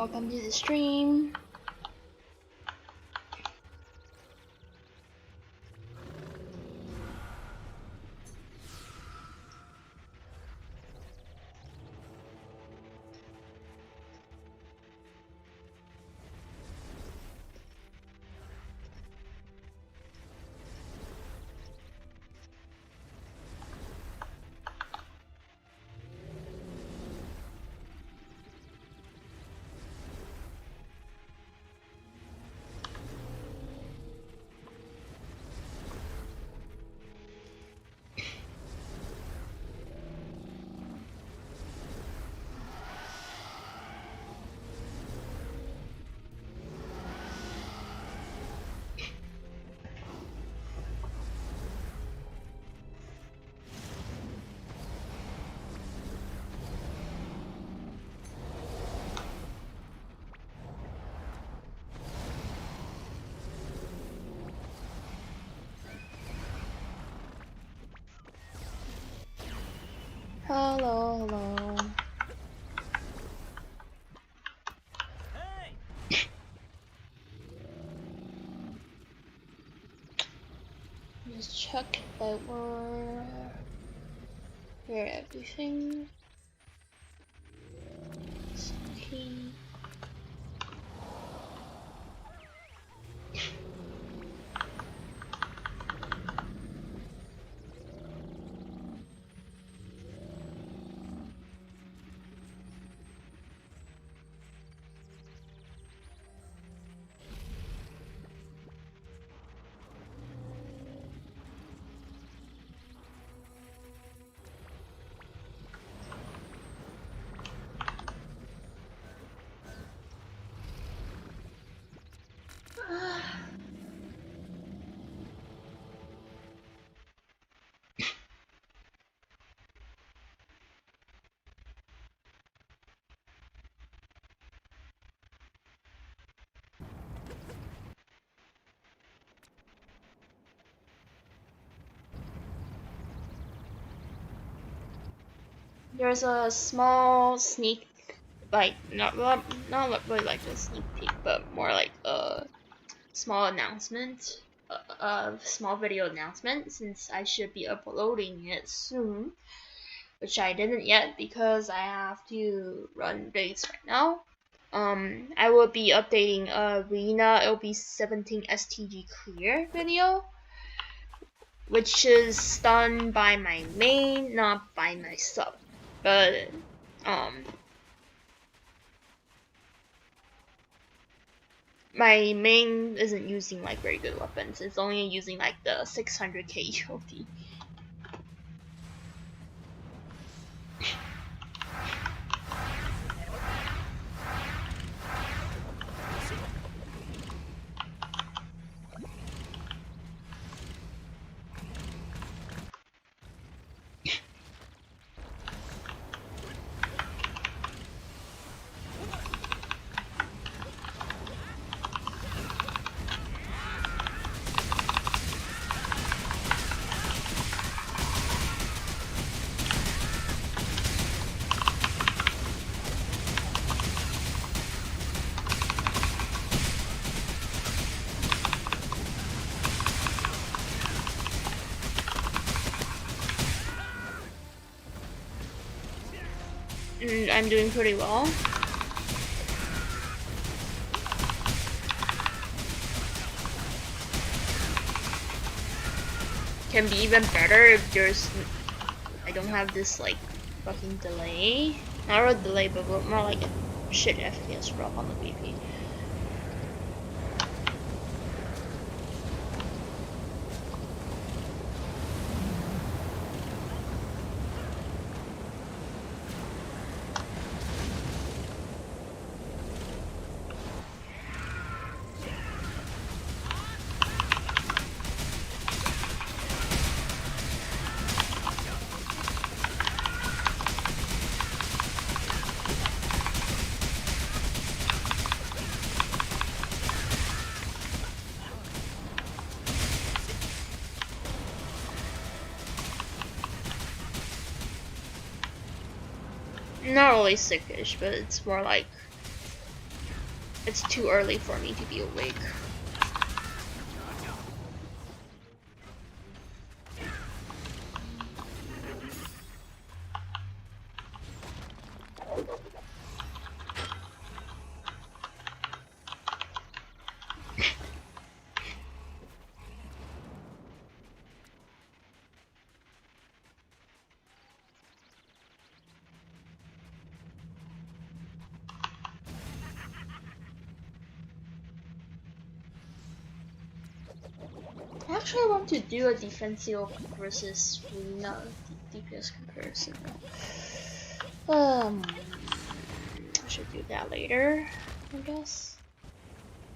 welcome to the stream. Hello, hello. Hey. Just check that we're everything. It's okay. There's a small sneak, like not really like a sneak peek, but more like a small announcement, small video announcement, since I should be uploading it soon, which I didn't yet because I have to run raids right now. I will be updating Arena. It'll be 17 STG clear video, which is done by my main, not by my sub. But my main isn't using like very good weapons. It's only using like the 600k POV. I'm doing pretty well. Can be even better if I don't have this like fucking delay. Not a delay, but more like a shit FPS drop on the BP. Not really sickish, but it's more like It's too early for me to be awake. Actually, I want to do a defensive versus Luna DPS comparison. I should do that later, I guess.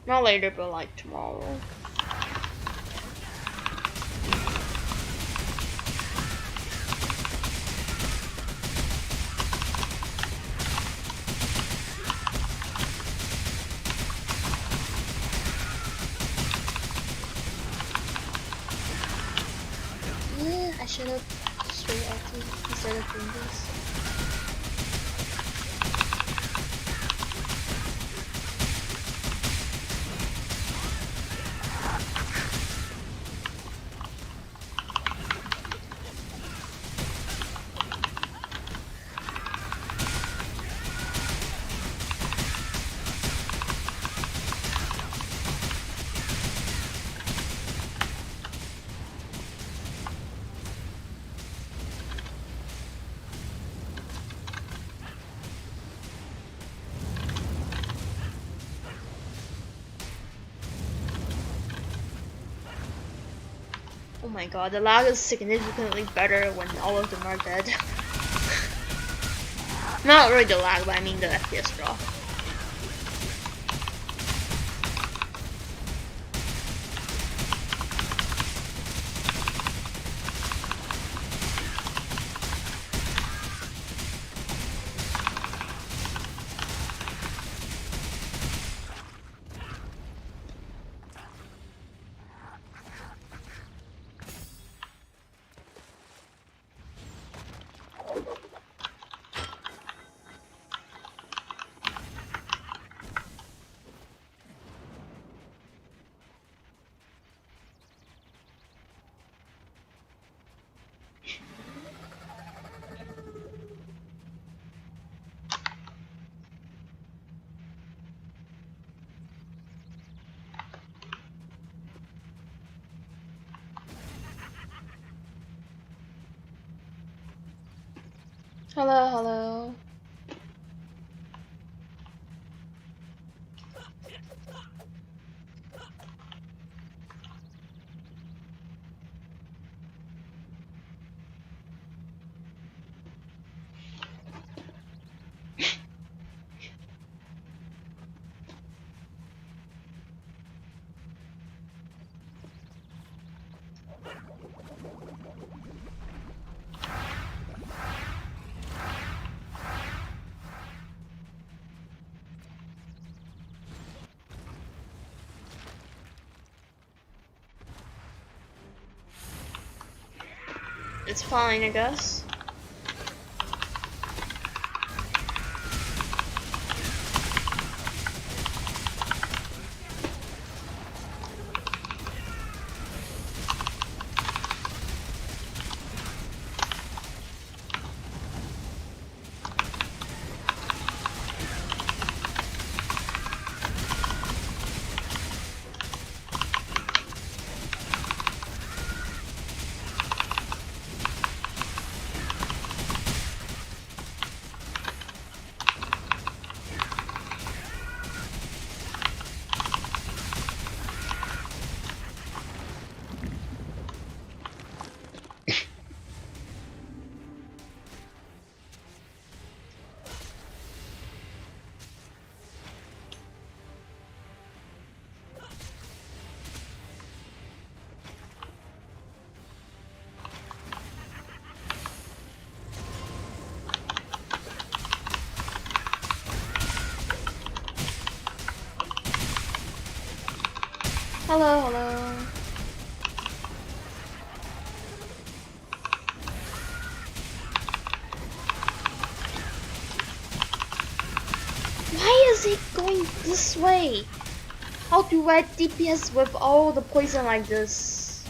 Not later, but like tomorrow. Yeah, I should have straight ulted instead of doing this. Oh my god, the lag is significantly better when all of them are dead. Not really the lag, but I mean the FPS drop. Hello, hello. It's fine, I guess. Hello, hello. Why is he going this way? How do I DPS with all the poison like this?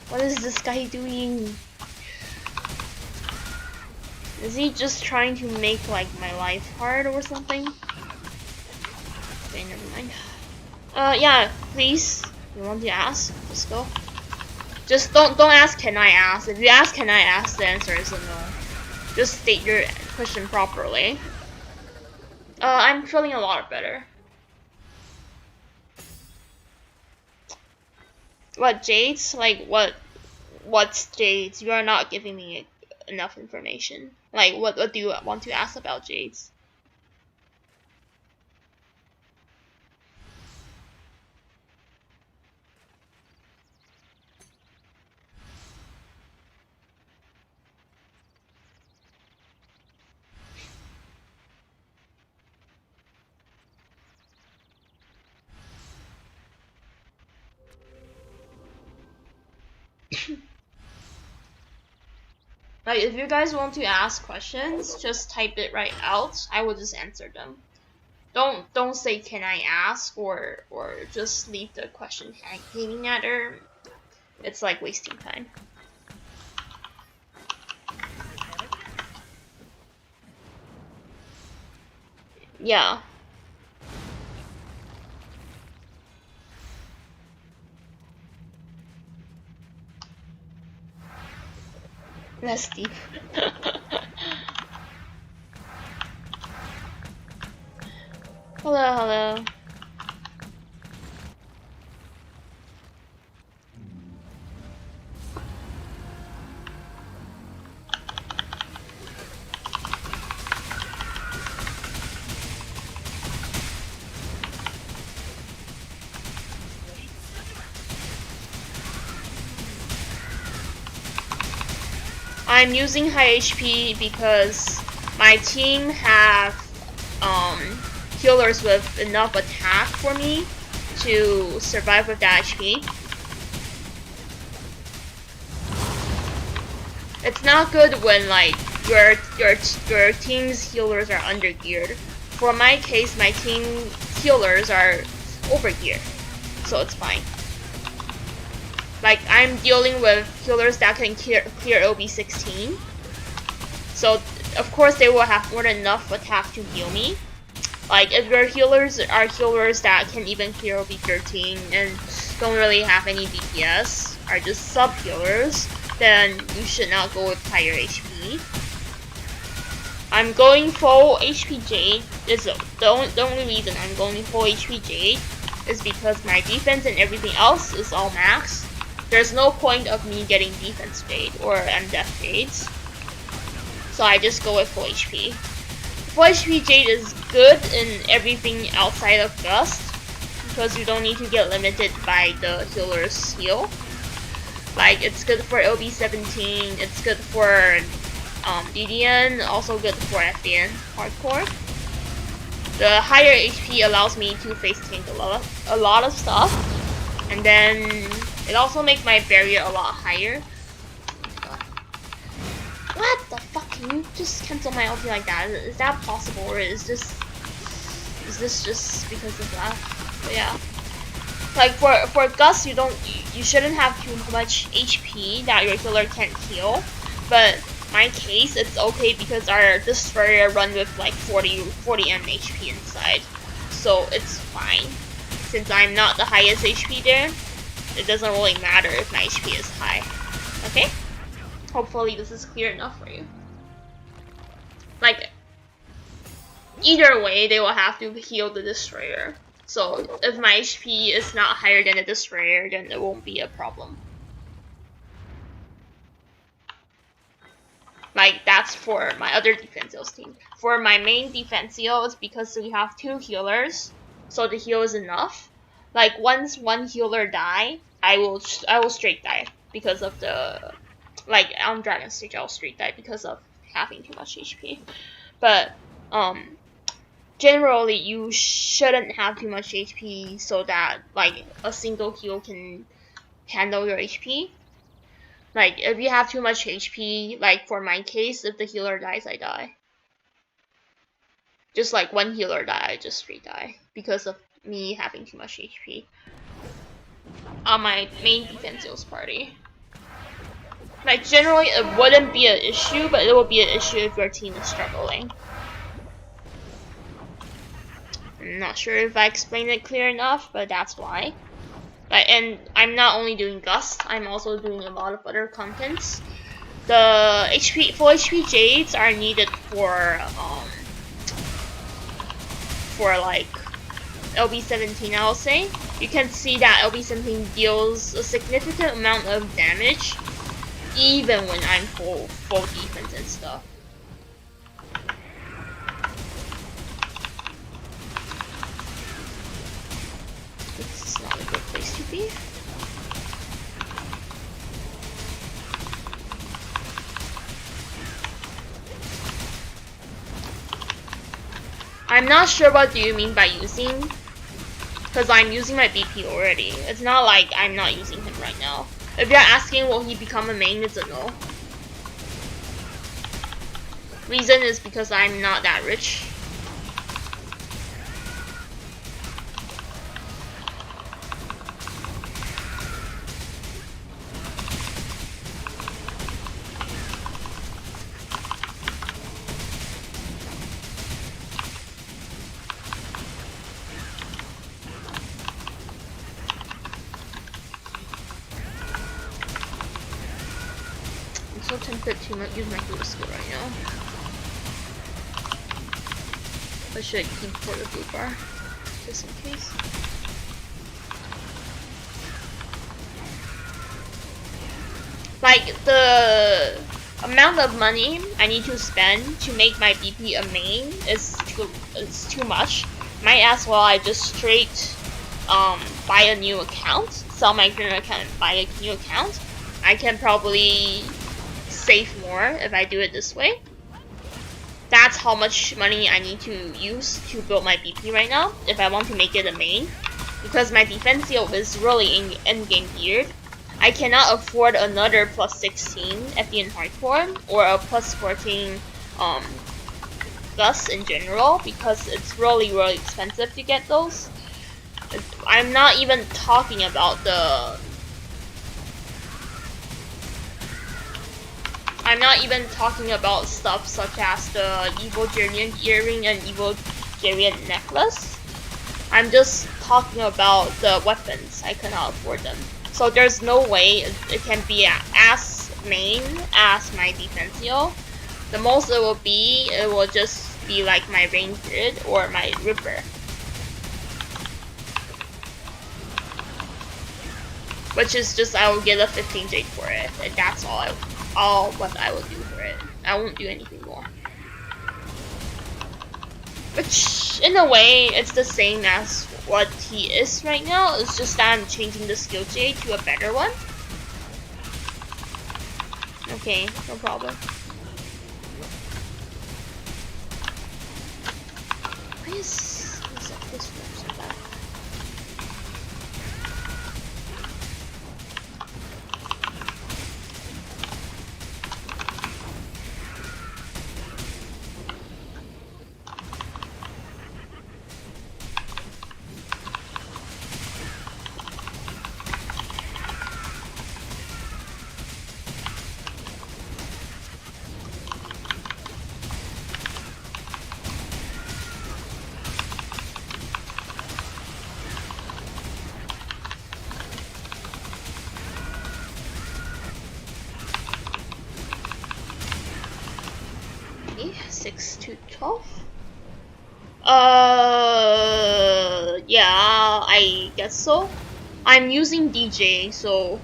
What is this guy doing? Is he just trying to make like my life hard or something? Okay, never mind. Yeah, please. You want to ask? Just go. Just don't ask can I ask. If you ask can I ask, the answer is a no. Just state your question properly. I'm feeling a lot better. What Jades? Like what's Jades? You are not giving me enough information. Like what do you want to ask about Jades? Like if you guys want to ask questions, just type it right out. I will just answer them. Don't say can I ask or just leave the question hanging at her. It's like wasting time. Yeah. That's deep. Hello. I'm using high HP because my team have healers with enough attack for me to survive with that HP. It's not good when like your team's healers are under geared. For my case, my team healers are over geared, so it's fine. Like I'm dealing with healers that can clear OB16, so of course they will have more than enough attack to heal me. Like if your healers are healers that can even clear OB13 and don't really have any DPS, are just sub healers, then you should not go with higher HP. I'm going full HP Jade. Is the only reason I'm going full HP Jade is because my defense and everything else is all max. There's no point of me getting defense Jade or MDef Jades. So I just go with full HP. Full HP Jade is good in everything outside of Gust, because you don't need to get limited by the healer's heal. Like it's good for OB17, it's good for DDN, also good for FDN hardcore. The higher HP allows me to face tank a lot of stuff, and then it also makes my barrier a lot higher. What the fuck? Can you just cancel my ulti like that? Is that possible, or is this just because of that? But yeah. Like for Gust, you shouldn't have too much HP that your healer can't heal. But my case, it's okay because our destroyer run with like 40 M HP inside, so it's fine. Since I'm not the highest HP there, it doesn't really matter if my HP is high. Okay? Hopefully this is clear enough for you. Like, either way, they will have to heal the destroyer. So if my HP is not higher than the destroyer, then it won't be a problem. Like, that's for my other defensive team. For my main defensive, it's because we have 2 healers, so the heal is enough. Like, once one healer die, I will straight die because of the, like on Dragon Stage I'll straight die because of having too much HP. But generally you shouldn't have too much HP so that like a single heal can handle your HP. Like if you have too much HP, like for my case, if the healer dies, I die. Just like one healer die, I just straight die because of me having too much HP on my main defensive party. Like generally it wouldn't be an issue, but it will be an issue if your team is struggling. I'm not sure if I explained it clear enough, but that's why. And I'm not only doing Gust, I'm also doing a lot of other contents. The full HP Jades are needed for like LB17, I'll say. You can see that LB17 deals a significant amount of damage even when I'm full defense and stuff. This is not a good place to be. I'm not sure what do you mean by using, because I'm using my BP already. It's not like I'm not using him right now. If you're asking will he become a main, it's a no. Reason is because I'm not that rich. I'm so tempted to use my blue skill right now. I should keep for the blue bar, just in case. Like, the amount of money I need to spend to make my BP a main is too much. Might as well I just straight buy a new account, sell my current account and buy a new account. I can probably save more if I do it this way. That's how much money I need to use to build my BP right now if I want to make it a main. Because my defensive is really in endgame geared. I cannot afford another plus 16 at the end hardcore or a plus 14 Gust in general, because it's really expensive to get those. I'm not even talking about stuff such as the Evil Gerian earring and Evil Gerian necklace. I'm just talking about the weapons. I cannot afford them. So there's no way it can be as main as my defensio. The most it will just be like my Rain Grid or my Ripper. Which is just I will get a 15 Jade for it, and that's all what I will do for it. I won't do anything more. Which, in a way, it's the same as what he is right now. It's just that I'm changing the skill Jade to a better one. Okay, no problem. Why is this one so bad? Okay, 6 to 12. Yeah, I guess so. I'm using DJ, so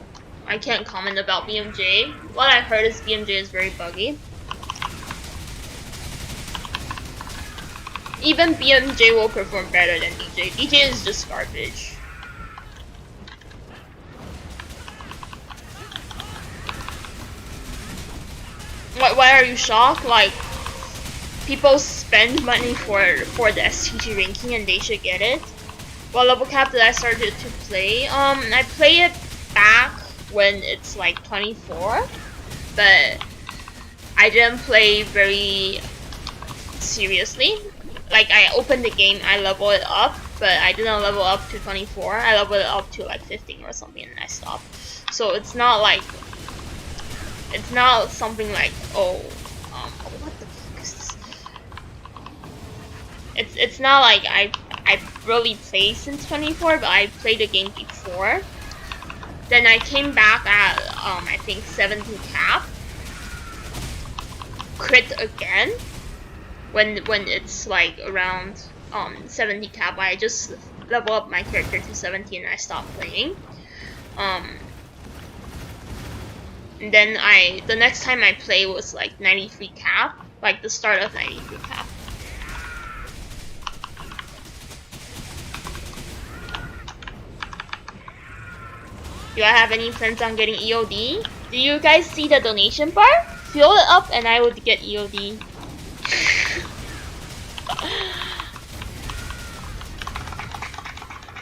I can't comment about BMJ. What I heard is BMJ is very buggy. Even BMJ will perform better than DJ. DJ is just garbage. Why are you shocked? Like, people spend money for the STG ranking and they should get it. What level cap did I started to play? I play it back when it's like 24, but I didn't play very seriously. like I opened the game, I leveled it up, but I didn't level up to 24. I leveled it up to like 15 or something, and I stopped. So it's not like, it's not something like, oh, what the fuck is this? It's not like I really played since 24, but I played the game before. Then I came back at I think 70 cap, crit again. When it's like around 70 cap, I just level up my character to 70 and I stopped playing. And then the next time I played was like 93 cap, like the start of 93 cap. Do I have any plans on getting EOD? Do you guys see the donation bar? Fill it up and I would get EOD.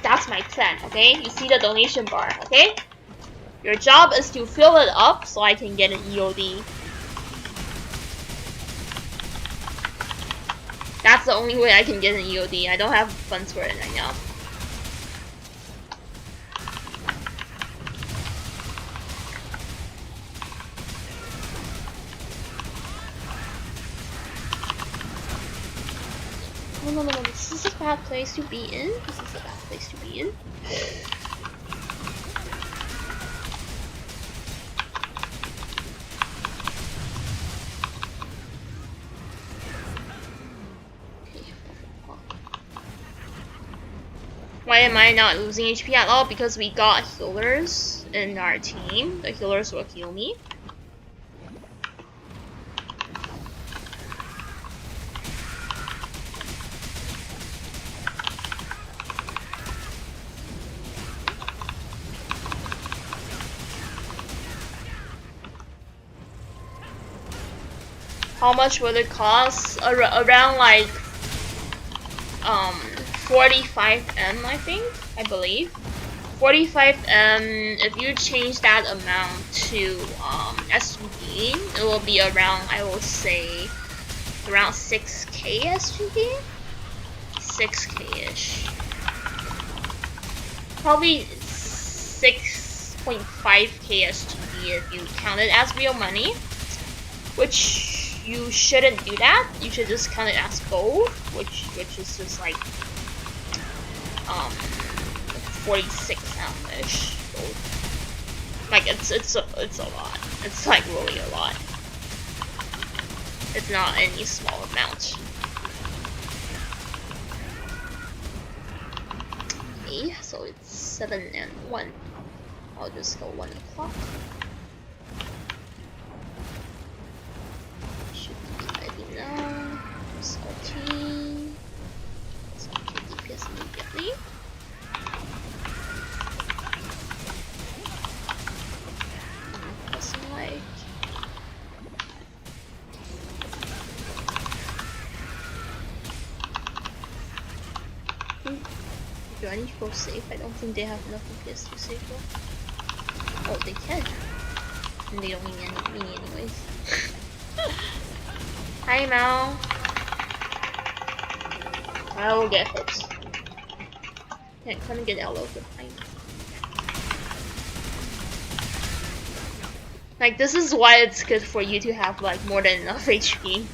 That's my plan, okay? You see the donation bar, okay? Your job is to fill it up so I can get an EOD. That's the only way I can get an EOD. I don't have funds for it right now. No, this is a bad place to be in. This is a bad place to be in. Why am I not losing HP at all? Because we got healers in our team. The healers will heal me. How much will it cost? Around like 45M, I believe. 45M, if you change that amount to SGD, it will be around, I will say, around 6k SGD? 6k-ish. Probably 6.5k SGD if you count it as real money. Which you shouldn't do that. You should just count it as gold, which is just like 46M-ish gold. Like it's a lot. It's like really a lot. It's not any small amount. Okay, so it's 7 and 1. I'll just go 1 o'clock. DPS immediately. That's like do I need to go safe? I don't think they have enough DPS to save though. Oh, they can. And they don't need me anyways. Hi, Mal. I will get hit. Yeah, come and get out of the plane. Like, this is why it's good for you to have like more than enough HP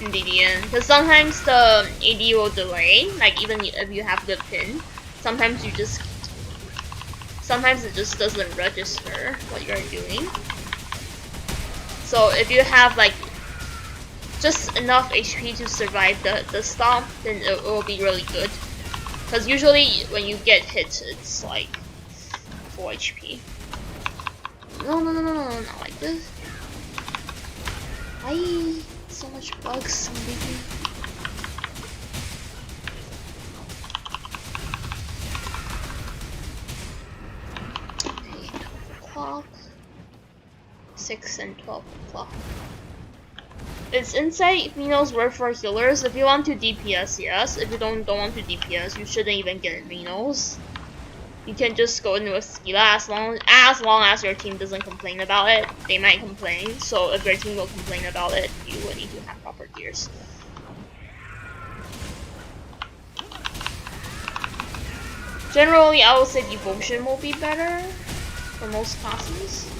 in DDN. Because sometimes the AD will delay. Like, even if you have good pin, sometimes it just doesn't register what you're doing. So if you have like just enough HP to survive the stomp, then it will be really good. Because usually when you get hit, it's like 4 HP. No, not like this. Why so much bugs? Okay, 12 o'clock. 6 and 12 o'clock. Is Insight Minos work for healers? If you want to DPS, yes. If you don't want to DPS, you shouldn't even get Minos. You can just go into a Skila as long as your team doesn't complain about it. They might complain, so if your team will complain about it, you will need to have proper gears. Generally, I would say devotion will be better for most classes.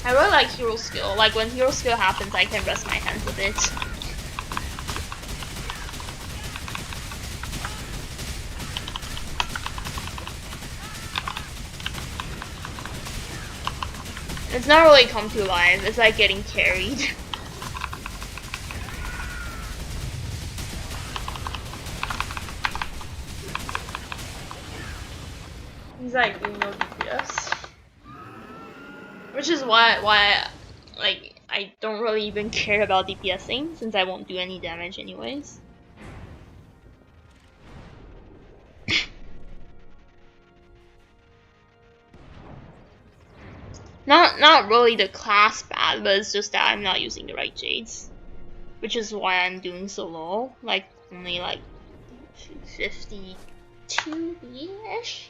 I really like hero skill. Like when hero skill happens, I can rest my hands a bit. It's not really come to life, it's like getting carried. He's like doing no DPS. Which is why like I don't really even care about DPSing since I won't do any damage anyways. Not really the class bad, but it's just that I'm not using the right jades. Which is why I'm doing so low. Like only like 52-ish.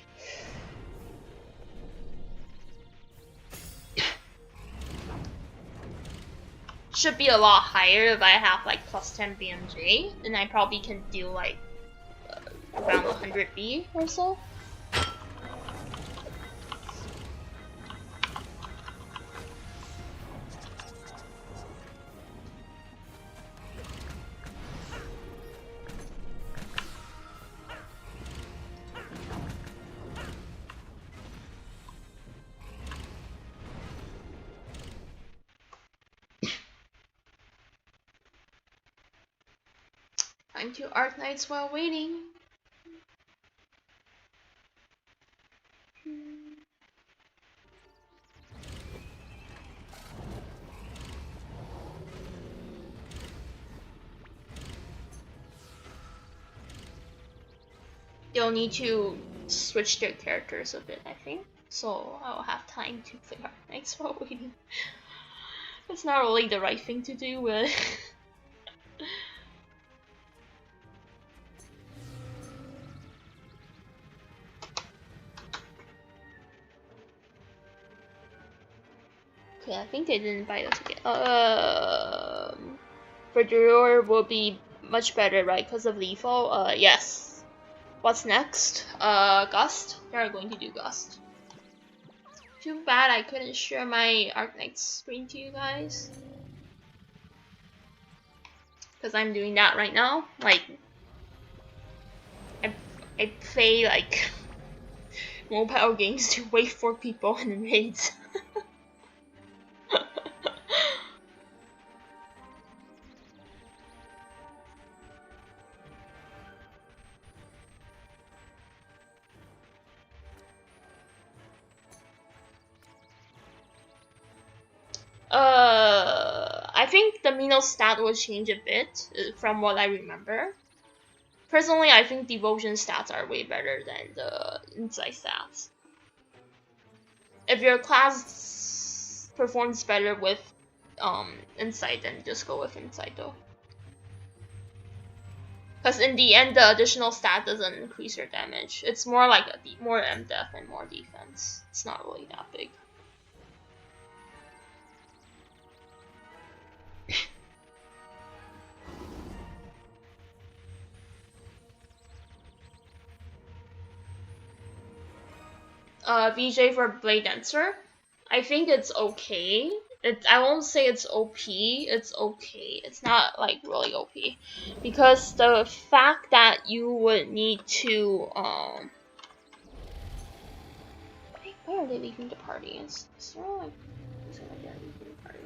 Should be a lot higher if I have like plus 10 BMJ, then I probably can do like around 100 B or so. Time to art nights while waiting. They'll need to switch their characters a bit, I think. So I'll have time to play art nights while waiting. It's not really the right thing to do, but okay, I think they didn't invite us again. Fedor will be much better, right? Because of lethal. Yes. What's next? Gust. They're going to do Gust. Too bad I couldn't share my Arknight screen to you guys. Because I'm doing that right now. Like, I play like mobile games to wait for people in raids. I think the Mino stat will change a bit from what I remember. Personally, I think devotion stats are way better than the insight stats. If your class performs better with insight, then just go with insight though. Because in the end, the additional stat doesn't increase your damage. It's more like more MDef and more defense. It's not really that big. VJ for Blade Dancer. I think it's okay. I won't say it's OP. It's okay. It's not like really OP, because the fact that you would need to where are they leaving the party? Is there like they're leaving the party?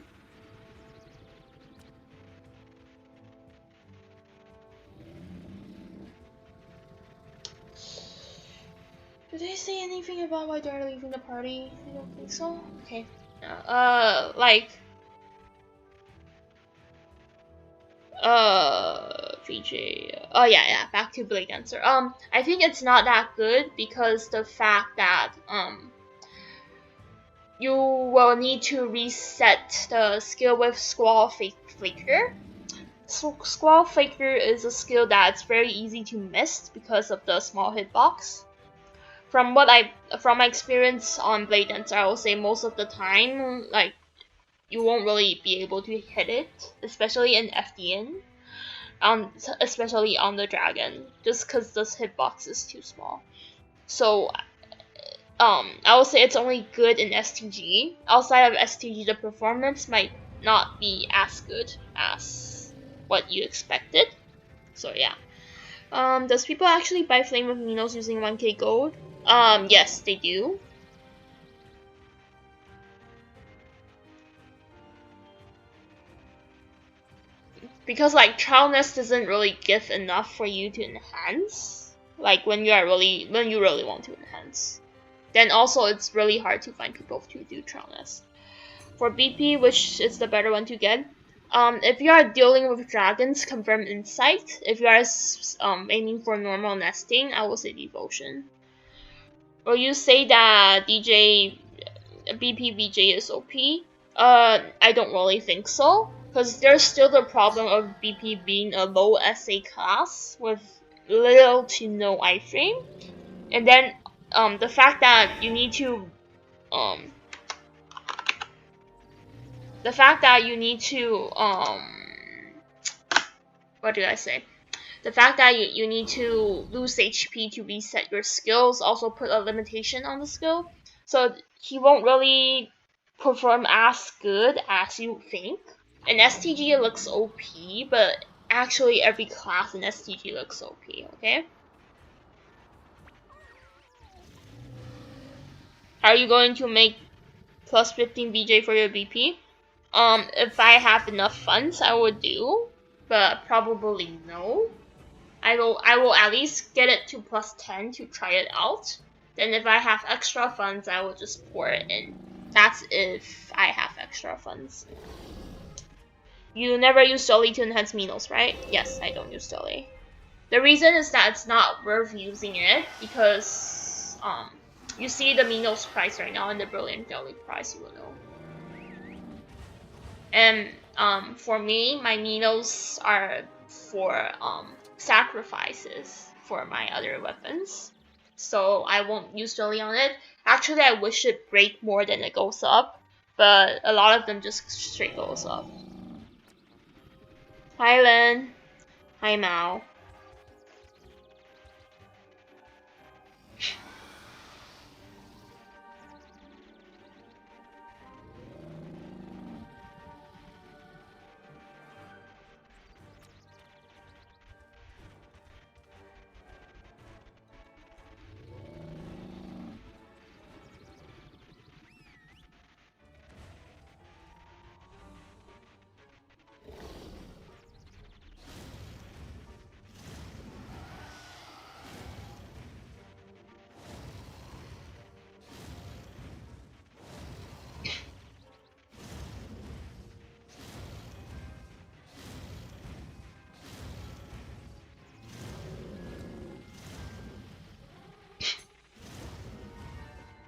Did they say anything about why they're leaving the party? I don't think so. Okay. Like, VJ. Oh yeah. Back to Blade Dancer. I think it's not that good because the fact that you will need to reset the skill with Squall Flicker. So Squall Flicker is a skill that's very easy to miss because of the small hitbox. From my experience on Blade Dancer, I will say most of the time, like, you won't really be able to hit it, especially in FDN, especially on the dragon, just because this hitbox is too small. So, I will say it's only good in STG. Outside of STG, the performance might not be as good as what you expected. So yeah. Does people actually buy Flame of Minos using 1k gold? Yes, they do. Because like Trial Nest doesn't really give enough for you to enhance. Like when you really want to enhance. Then also it's really hard to find people to do Trial Nest. For BP, which is the better one to get, if you are dealing with dragons, confirm Insight. If you are aiming for normal nesting, I will say Devotion. Or you say that BP VJ is OP? I don't really think so, because there's still the problem of BP being a low SA class with little to no iframe, and then the fact that you need to what did I say? The fact that you need to lose HP to reset your skills also put a limitation on the skill. So he won't really perform as good as you think. In STG it looks OP, but actually every class in STG looks OP, okay? Are you going to make plus 15 BJ for your BP? If I have enough funds, I would do, but probably no. I will at least get it to plus 10 to try it out. Then if I have extra funds, I will just pour it in. That's if I have extra funds. You never use Dolly to enhance Minos, right? Yes, I don't use Dolly. The reason is that it's not worth using it because you see the Minos price right now and the Brilliant Dolly price, you will know. And for me, my Minos are for sacrifices for my other weapons, so I won't use Dolly on it. Actually, I wish it break more than it goes up, but a lot of them just straight goes up. Hi Len. Hi Mao.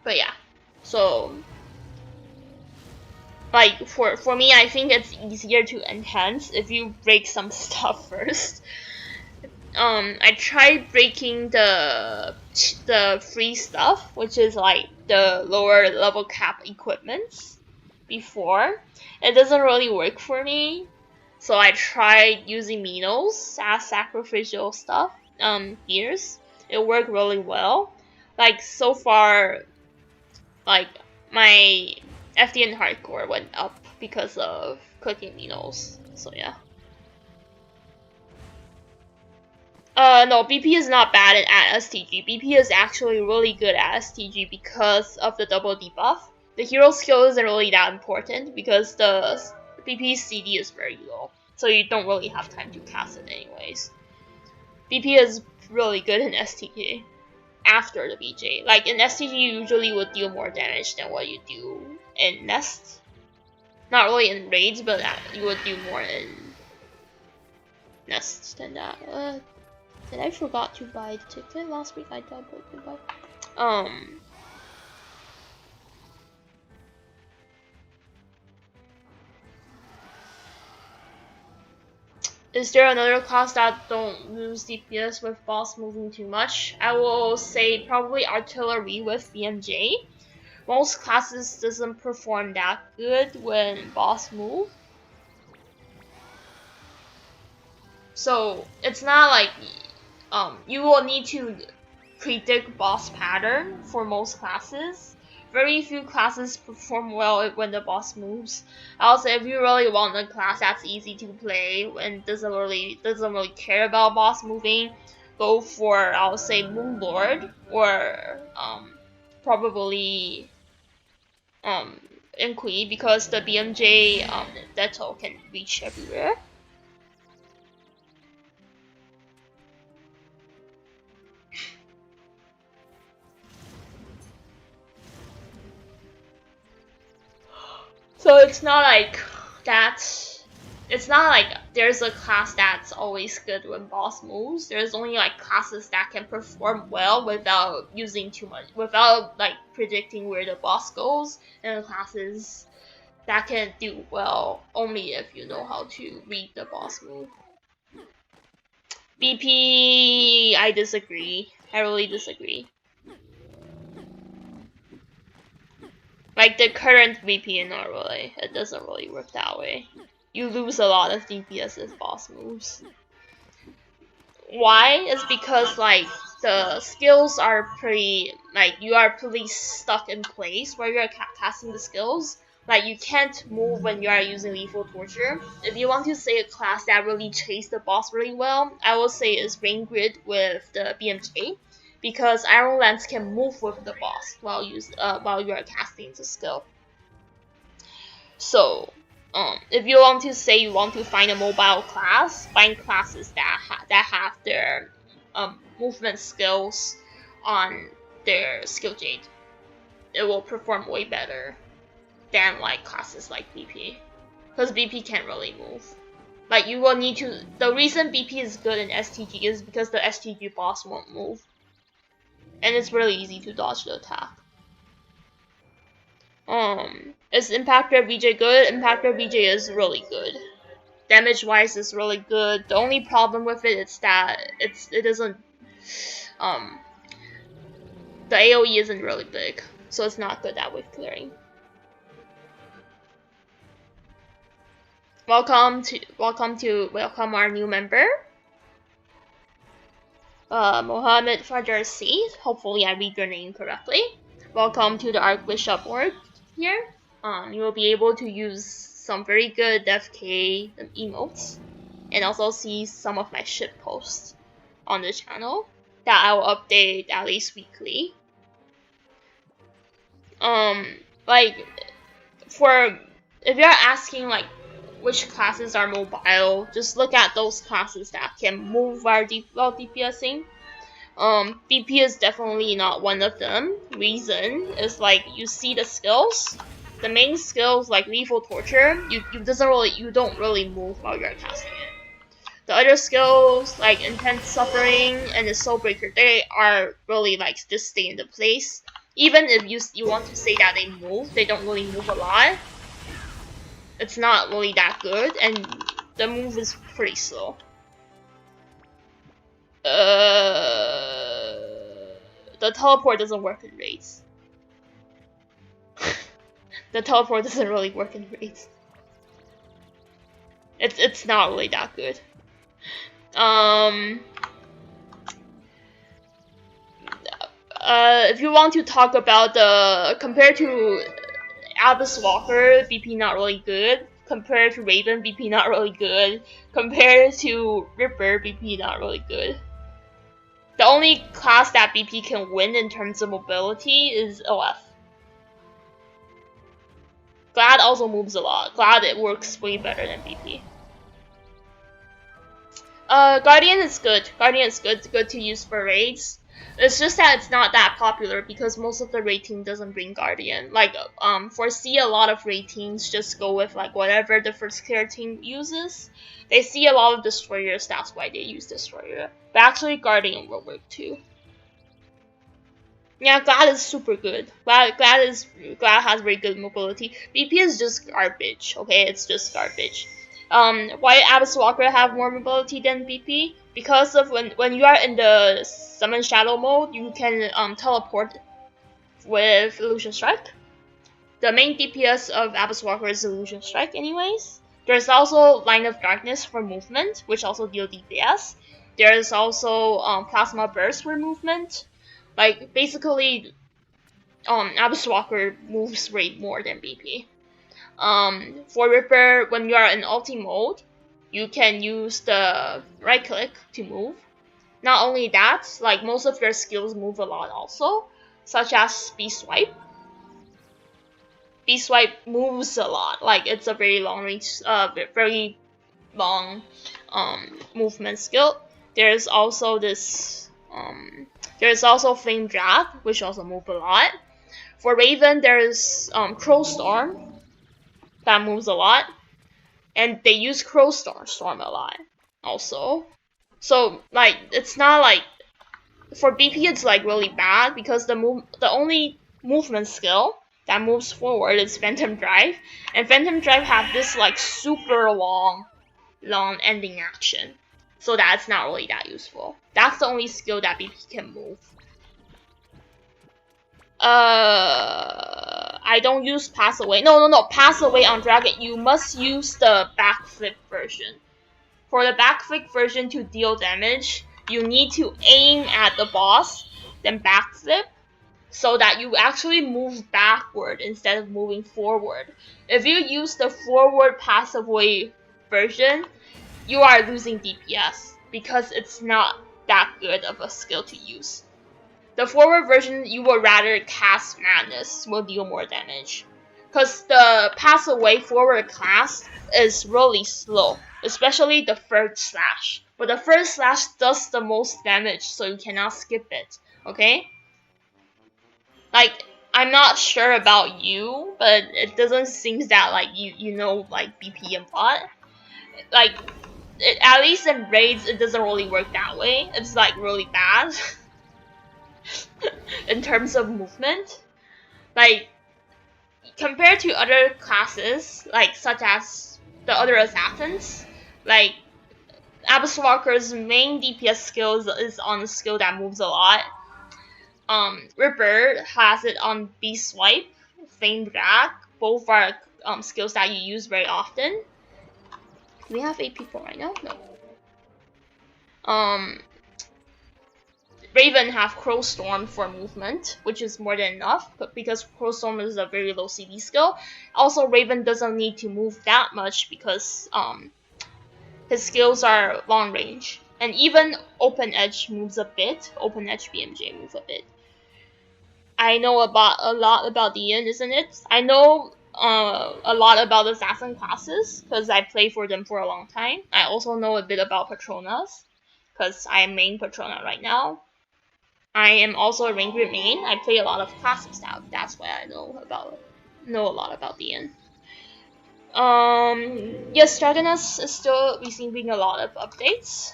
But yeah, so like for me, I think it's easier to enhance if you break some stuff first. I tried breaking the free stuff, which is like the lower level cap equipments before. It doesn't really work for me, so I tried using Minos as sacrificial stuff, gears. It worked really well. Like so far, like my FDN hardcore went up because of clicking Minos. So yeah. No, BP is not bad at STG. BP is actually really good at STG because of the double debuff. The hero skill isn't really that important because the BP's CD is very low, so you don't really have time to cast it anyways. BP is really good in STG. after the BJ. Like in STG, you usually would deal more damage than what you do in Nest. Not really in raids, but you would do more in Nest than that. Did I forgot to buy the ticket last week? I thought I did buy. Is there another class that don't lose DPS with boss moving too much? I will say probably artillery with BMJ. Most classes doesn't perform that good when boss move. So it's not like you will need to predict boss pattern for most classes. Very few classes perform well when the boss moves. Also, if you really want a class that's easy to play and doesn't really care about boss moving, go for, I'll say, Moonlord or probably Inqui, because the BMJ Detto can reach everywhere. So it's not like that. It's not like there's a class that's always good when boss moves. There's only like classes that can perform well without using too much, without like predicting where the boss goes, and classes that can do well only if you know how to read the boss move. BP, I disagree. I really disagree. Like the current VP in Norway, it doesn't really work that way. You lose a lot of DPS with boss moves. Why? Is because like the skills are pretty, like you are pretty stuck in place where you're casting the skills. Like you can't move when you are using lethal torture. If you want to say a class that really chased the boss really well, I will say is Rain Grid with the BMJ. Because Iron Lance can move with the boss while you are casting the skill. So, if you want to say you want to find a mobile class, find classes that have their movement skills on their skill jade. It will perform way better than like classes like BP, because BP can't really move. Like you will need to. The reason BP is good in STG is because the STG boss won't move. And it's really easy to dodge the attack. Is Impactor VJ good? Impactor VJ is really good. Damage wise is really good. The only problem with it is that it doesn't the AoE isn't really big, so it's not good at wave clearing. Welcome our new member. Mohammed Fajar Said. Hopefully I read your name correctly. Welcome to the Archbishop org here. You will be able to use some very good FK emotes, and also see some of my shit posts on the channel that I will update at least weekly. Like if you're asking like which classes are mobile, just look at those classes that can move while DPSing. BP is definitely not one of them. Reason is like you see the skills. The main skills like lethal torture, you don't really move while you're casting it. The other skills like intense suffering and the soul breaker, they are really like just stay in the place. Even if you want to say that they move, they don't really move a lot. It's not really that good, and the move is pretty slow. The teleport doesn't work in raids. The teleport doesn't really work in raids. It's not really that good. If you want to talk about compared to Abyss Walker, BP not really good. Compared to Raven, BP not really good. Compared to Ripper, BP not really good. The only class that BP can win in terms of mobility is OF. Glad also moves a lot. Glad it works way better than BP. Guardian is good. Guardian is good to use for raids. It's just that it's not that popular because most of the raid team doesn't bring Guardian. Like, for C, a lot of raid teams just go with like whatever the first care team uses. They see a lot of Destroyers, that's why they use Destroyer. But actually, Guardian will work too. Yeah, Glad is super good. Glad has very good mobility. BP is just garbage. Okay, it's just garbage. Why Abyss Walker have more mobility than BP? Because of when you are in the Summon Shadow mode, you can teleport with Illusion Strike. The main DPS of Abyss Walker is Illusion Strike anyways. There's also Line of Darkness for movement, which also deal DPS. There's also Plasma Burst for movement. Like, basically, Abyss Walker moves way more than BP. For Ripper, when you are in ulti mode, you can use the right click to move. Not only that, like most of your skills move a lot also, such as Beast Swipe. Beast Swipe moves a lot, like it's a very long range, very long movement skill. There's also this, there's also Flame Drag, which also move a lot. For Raven, there's Crow Storm, that moves a lot, and they use Crow Storm a lot also. So like it's not like for BP it's like really bad because the only movement skill that moves forward is Phantom Drive, and Phantom Drive have this like super long ending action, so that's not really that useful. That's the only skill that BP can move. I don't use Pass Away. No. Pass Away on Dragon. You must use the backflip version. For the backflip version to deal damage, you need to aim at the boss, then backflip, so that you actually move backward instead of moving forward. If you use the forward Pass Away version, you are losing DPS because it's not that good of a skill to use. The forward version, you would rather cast Madness, will deal more damage. Because the Pass Away forward class is really slow, especially the third slash. But the first slash does the most damage, so you cannot skip it, okay? Like, I'm not sure about you, but it doesn't seem that like you know like BP and bot. Like, at least in raids, it doesn't really work that way. It's like really bad. In terms of movement, like compared to other classes, like such as the other assassins, like Abyss Walker's main DPS skill is on a skill that moves a lot. Ripper has it on Beast Swipe, Flame Drag. Both are skills that you use very often. Do we have 8 people right now? No. Raven have Crow Storm for movement, which is more than enough, but because Crow Storm is a very low CD skill. Also, Raven doesn't need to move that much because his skills are long range. And even Open Edge moves a bit. Open Edge BMJ moves a bit. I know a lot about Ian, isn't it? I know a lot about assassin classes because I play for them for a long time. I also know a bit about Patronas because I am main Patrona right now. I am also a Ranger main. I play a lot of classes now. That's why I know a lot about the end. Yes, Dragonus is still receiving a lot of updates.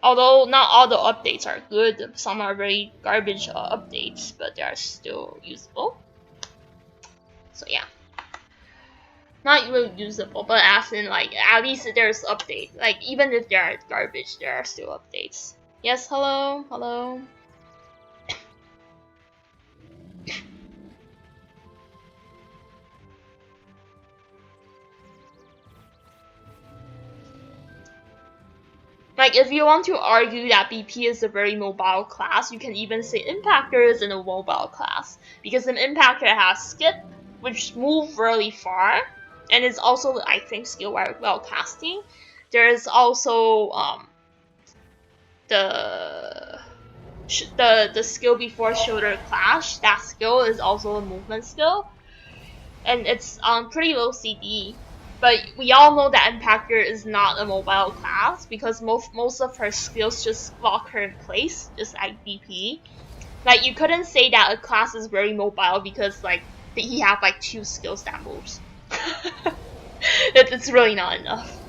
Although not all the updates are good. Some are very garbage updates, but they are still usable. So yeah. Not really usable, but as in like at least there's updates. Like even if they are garbage, there are still updates. Yes, hello. Like, if you want to argue that BP is a very mobile class, you can even say Impactor is in a mobile class. Because an Impactor has Skip, which move really far, and is also, I think, skill well casting. There is also the skill before shoulder clash. That skill is also a movement skill, and it's pretty low CD. But we all know that Impactor is not a mobile class because most of her skills just lock her in place, just like BP. Like you couldn't say that a class is very mobile because like he have like 2 skills that moves. It's really not enough.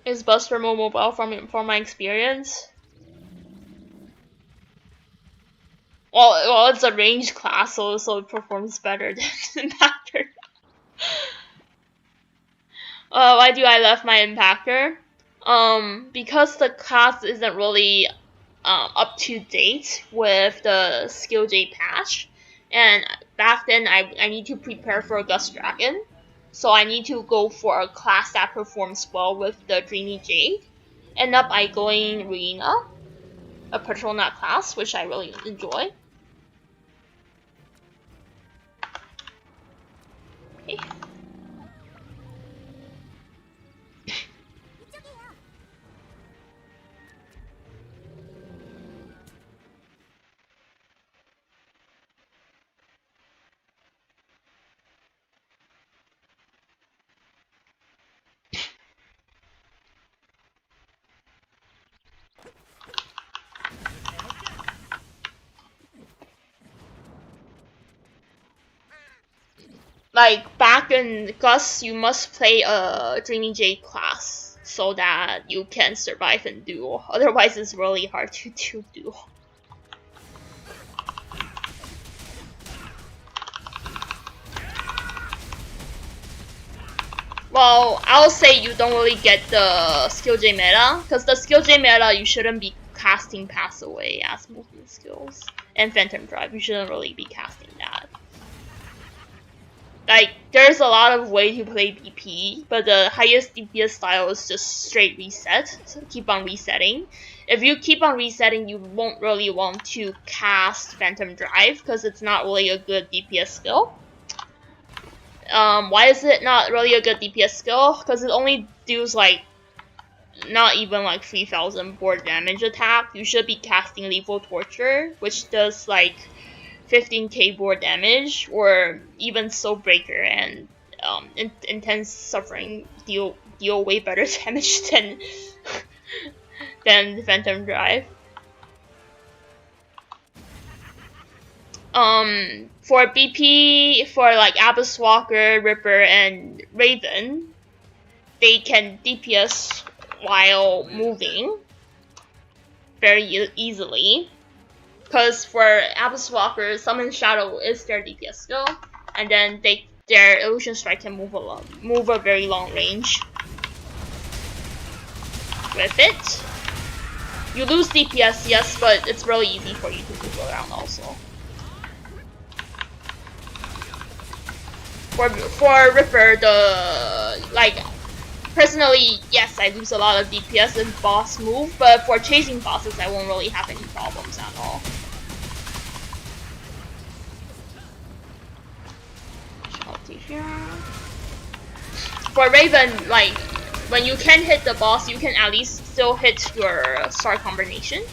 Is Buster more mobile from my experience? Well, it's a range class, so it performs better than Impactor. Why do I love my Impactor? Because the class isn't really up to date with the Skill J patch, and back then I need to prepare for a Gust Dragon. So I need to go for a class that performs well with the Dreamy Jade. End up I going Rena, a Patrona class, which I really enjoy. Okay. Like back in Gust, you must play a Dreamy Jade class so that you can survive in duel. Otherwise, it's really hard to do duel. Well, I'll say you don't really get the Skill J meta, because the Skill J meta you shouldn't be casting Pass Away as movement skills. And Phantom Drive, you shouldn't really be casting that. Like, there's a lot of way to play BP, but the highest DPS style is just straight reset, so keep on resetting. If you keep on resetting, you won't really want to cast Phantom Drive, because it's not really a good DPS skill. Why is it not really a good DPS skill? Because it only does like, not even like 3000 board damage attack. You should be casting Lethal Torture, which does like 15k board damage, or even Soul Breaker and Intense Suffering deal way better damage than Phantom Drive. For BP, for like Abyss Walker, Ripper, and Raven, they can DPS while moving very easily. Because for Abyss Walker, Summon Shadow is their DPS skill, and then their Illusion Strike can move a very long range. With it, you lose DPS, yes, but it's really easy for you to move around also. For Ripper, personally, yes, I lose a lot of DPS in boss move, but for chasing bosses, I won't really have any problems at all. For Raven, like, when you can hit the boss, you can at least still hit your star combination.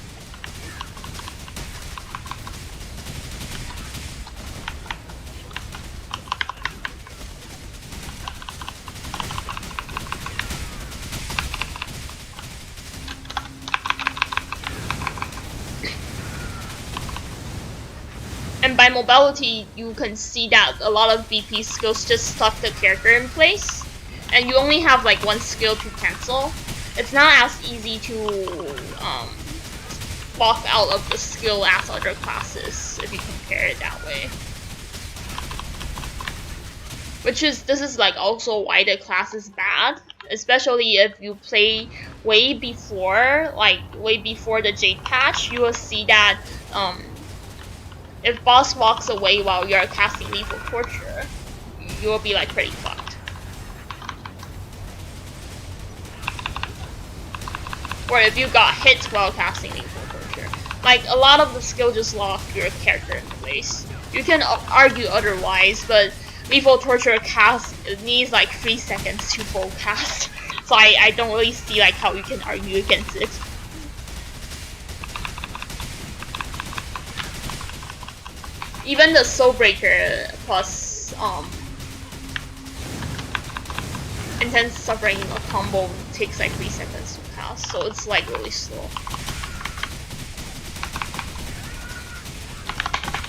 And by mobility, you can see that a lot of BP skills just stuck the character in place, and you only have like one skill to cancel. It's not as easy to buff out of the skill as other classes if you compare it that way. This is like also why the class is bad, especially if you play way before the Jade patch. You will see that if boss walks away while you're casting Lethal Torture, you will be like pretty fucked. Or if you got hit while casting Lethal Torture, like a lot of the skill just lock your character in place. You can argue otherwise, but Lethal Torture cast needs like 3 seconds to full cast, so I don't really see like how you can argue against it. Even the Soulbreaker plus Intense Suffering combo takes like 3 seconds to cast, so it's like really slow.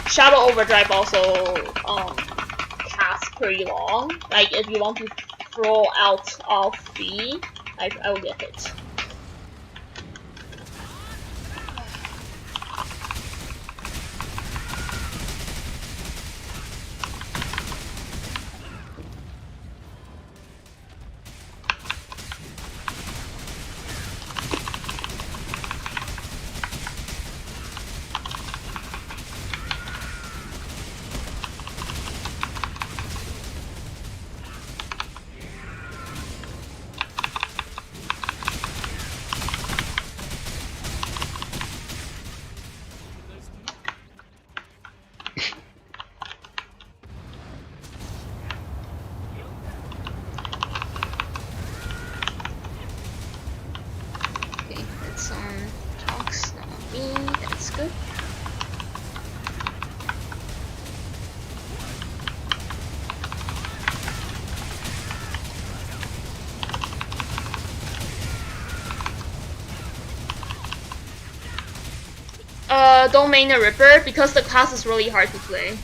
Shadow Overdrive also casts pretty long. Like if you want to throw out all 3, I will get hit. Don't main a Ripper because the class is really hard to play.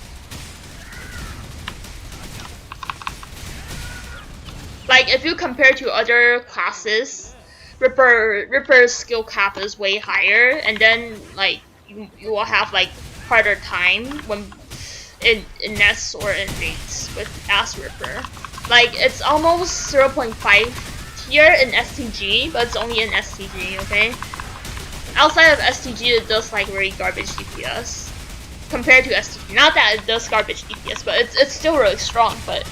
Like if you compare to other classes, Ripper's skill cap is way higher, and then like you will have like harder time when in nests or in raids with as Ripper. Like it's almost 0.5 tier in STG, but it's only in STG, okay? Outside of STG, it does like very garbage DPS compared to STG. Not that it does garbage DPS, but it's still really strong. But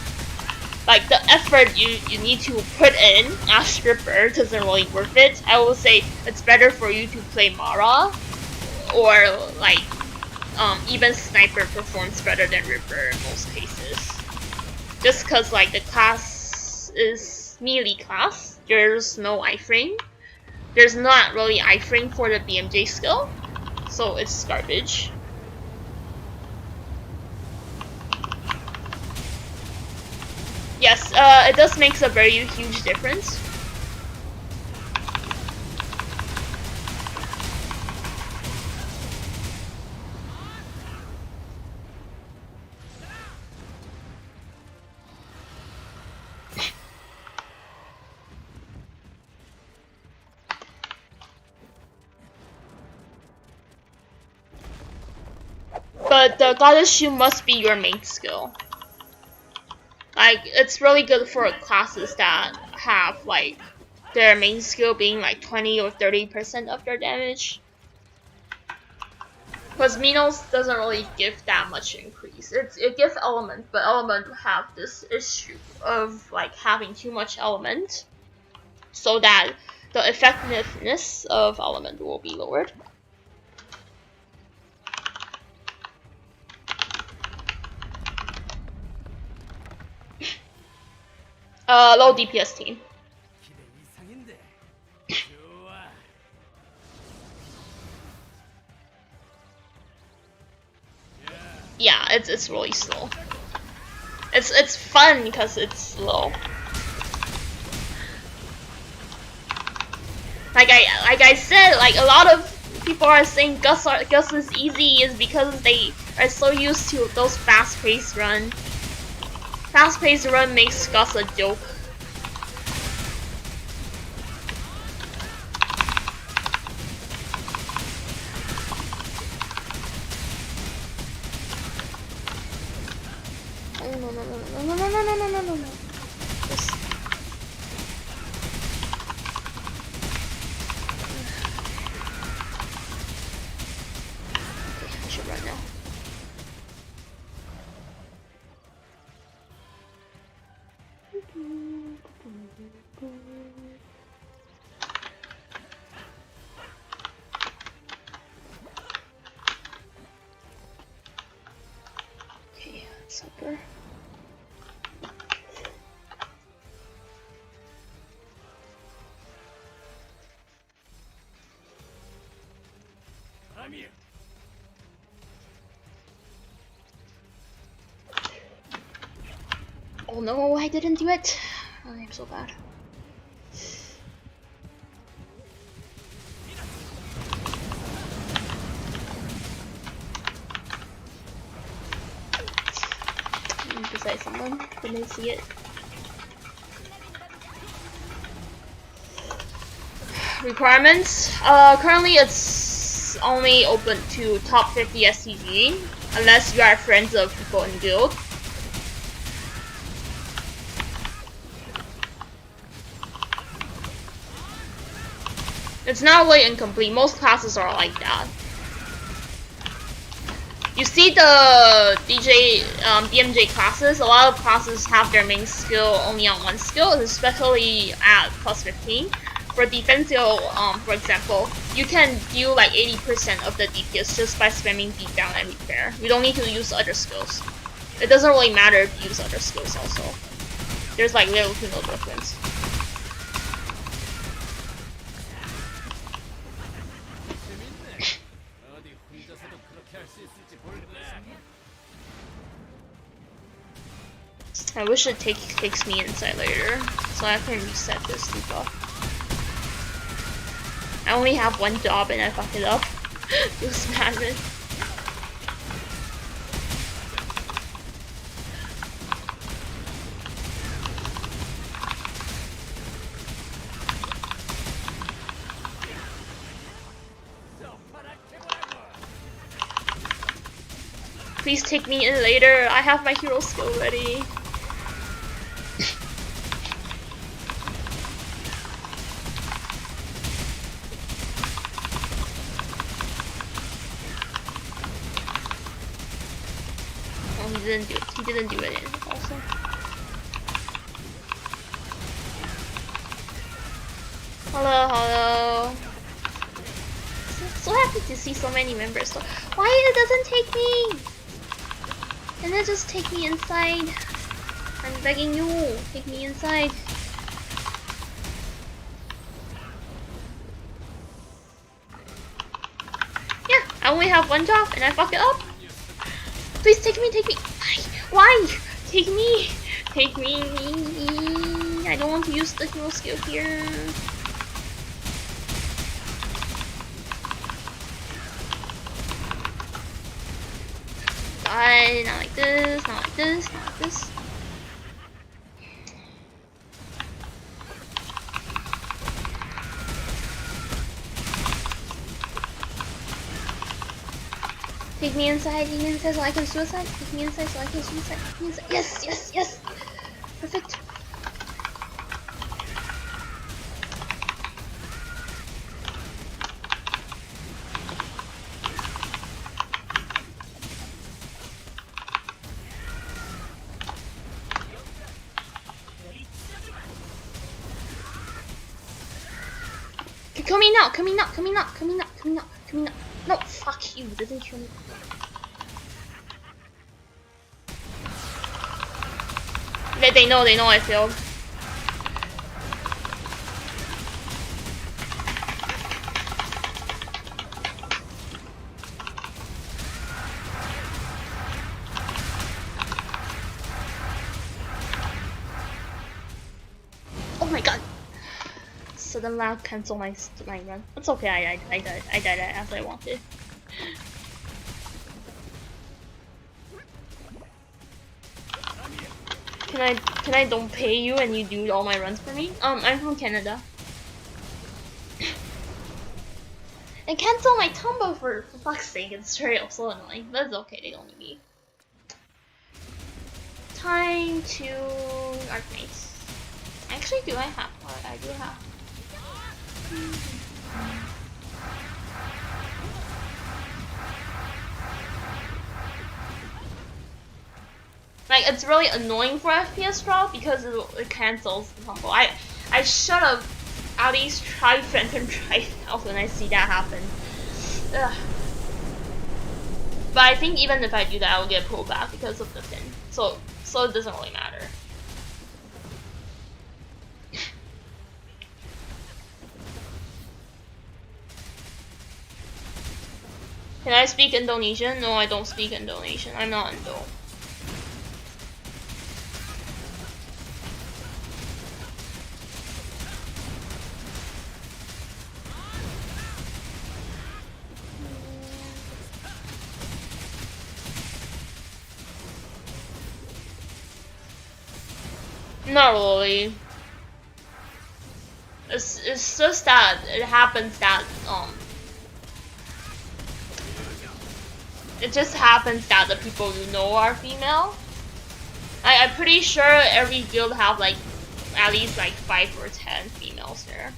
like the effort you need to put in as Ripper isn't really worth it. I will say it's better for you to play Mara, or like even Sniper performs better than Ripper in most cases. Just cause like the class is melee class, there's no iframe. There's not really iframe for the BMJ skill, so it's garbage. Yes, it does make a very huge difference. But the Goddess Shield must be your main skill. Like, it's really good for classes that have, like, their main skill being like 20 or 30% of their damage. Because Minos doesn't really give that much increase. It gives element, but element have this issue of like having too much element, so that the effectiveness of element will be lowered. Low DPS team. Yeah, it's really slow. It's fun because it's slow. Like I said, like a lot of people are saying Gust is easy is because they are so used to those fast-paced run. Fast-paced run makes Gust a joke. should run now. Okay, super. Oh no, I didn't do it. Oh, I'm so bad. Beside someone, didn't see it. Requirements. Currently it's only open to top 50 STG, unless you are friends of people in guild. It's not really incomplete. Most classes are like that. You see the DMJ classes, a lot of classes have their main skill only on one skill, especially at plus 15. For defensive, for example, you can do like 80% of the DPS just by spamming beat down and repair. You don't need to use other skills. It doesn't really matter if you use other skills also. There's like little to no difference. I wish it takes me inside later, so I can reset this debuff. I only have one job and I fucked it up. Feels madness. Please take me in later. I have my hero skill ready. He didn't do it also. Hello. So happy to see so many members. So why it doesn't take me? And then just take me inside. I'm begging you, take me inside. Yeah, I only have one job and I fuck it up. Please take me, take me. Why? Take me. Take me. I don't want to use the hero skill here. Die, not like this, not like this, not like this. Take me inside so I can suicide. Take me inside so I can suicide. Take me inside. Yes, yes, yes. Perfect. Kill me now, kill me now, kill me now, kill me now, kill me now, kill me now. No, fuck you, didn't kill me. They know I failed. Oh my god. Sudden lag cancel my run. It's okay, I died as I wanted. Can I don't pay you and you do all my runs for me? I'm from Canada. And cancel my combo for fuck's sake, it's straight up so annoying. But it's okay, they don't need me. Time to Archmates. Actually, do I have what I do have? Like, it's really annoying for FPS drop because it cancels the combo. I should have at least tried Phantom Drive out when I see that happen. Ugh. But I think even if I do that, I'll get pulled back because of the pin. So it doesn't really matter. Can I speak Indonesian? No, I don't speak Indonesian. I'm not Indo. Not really. It's just that it happens that it just happens that the people you know are female. I'm pretty sure every guild have like at least like 5 or 10 females there.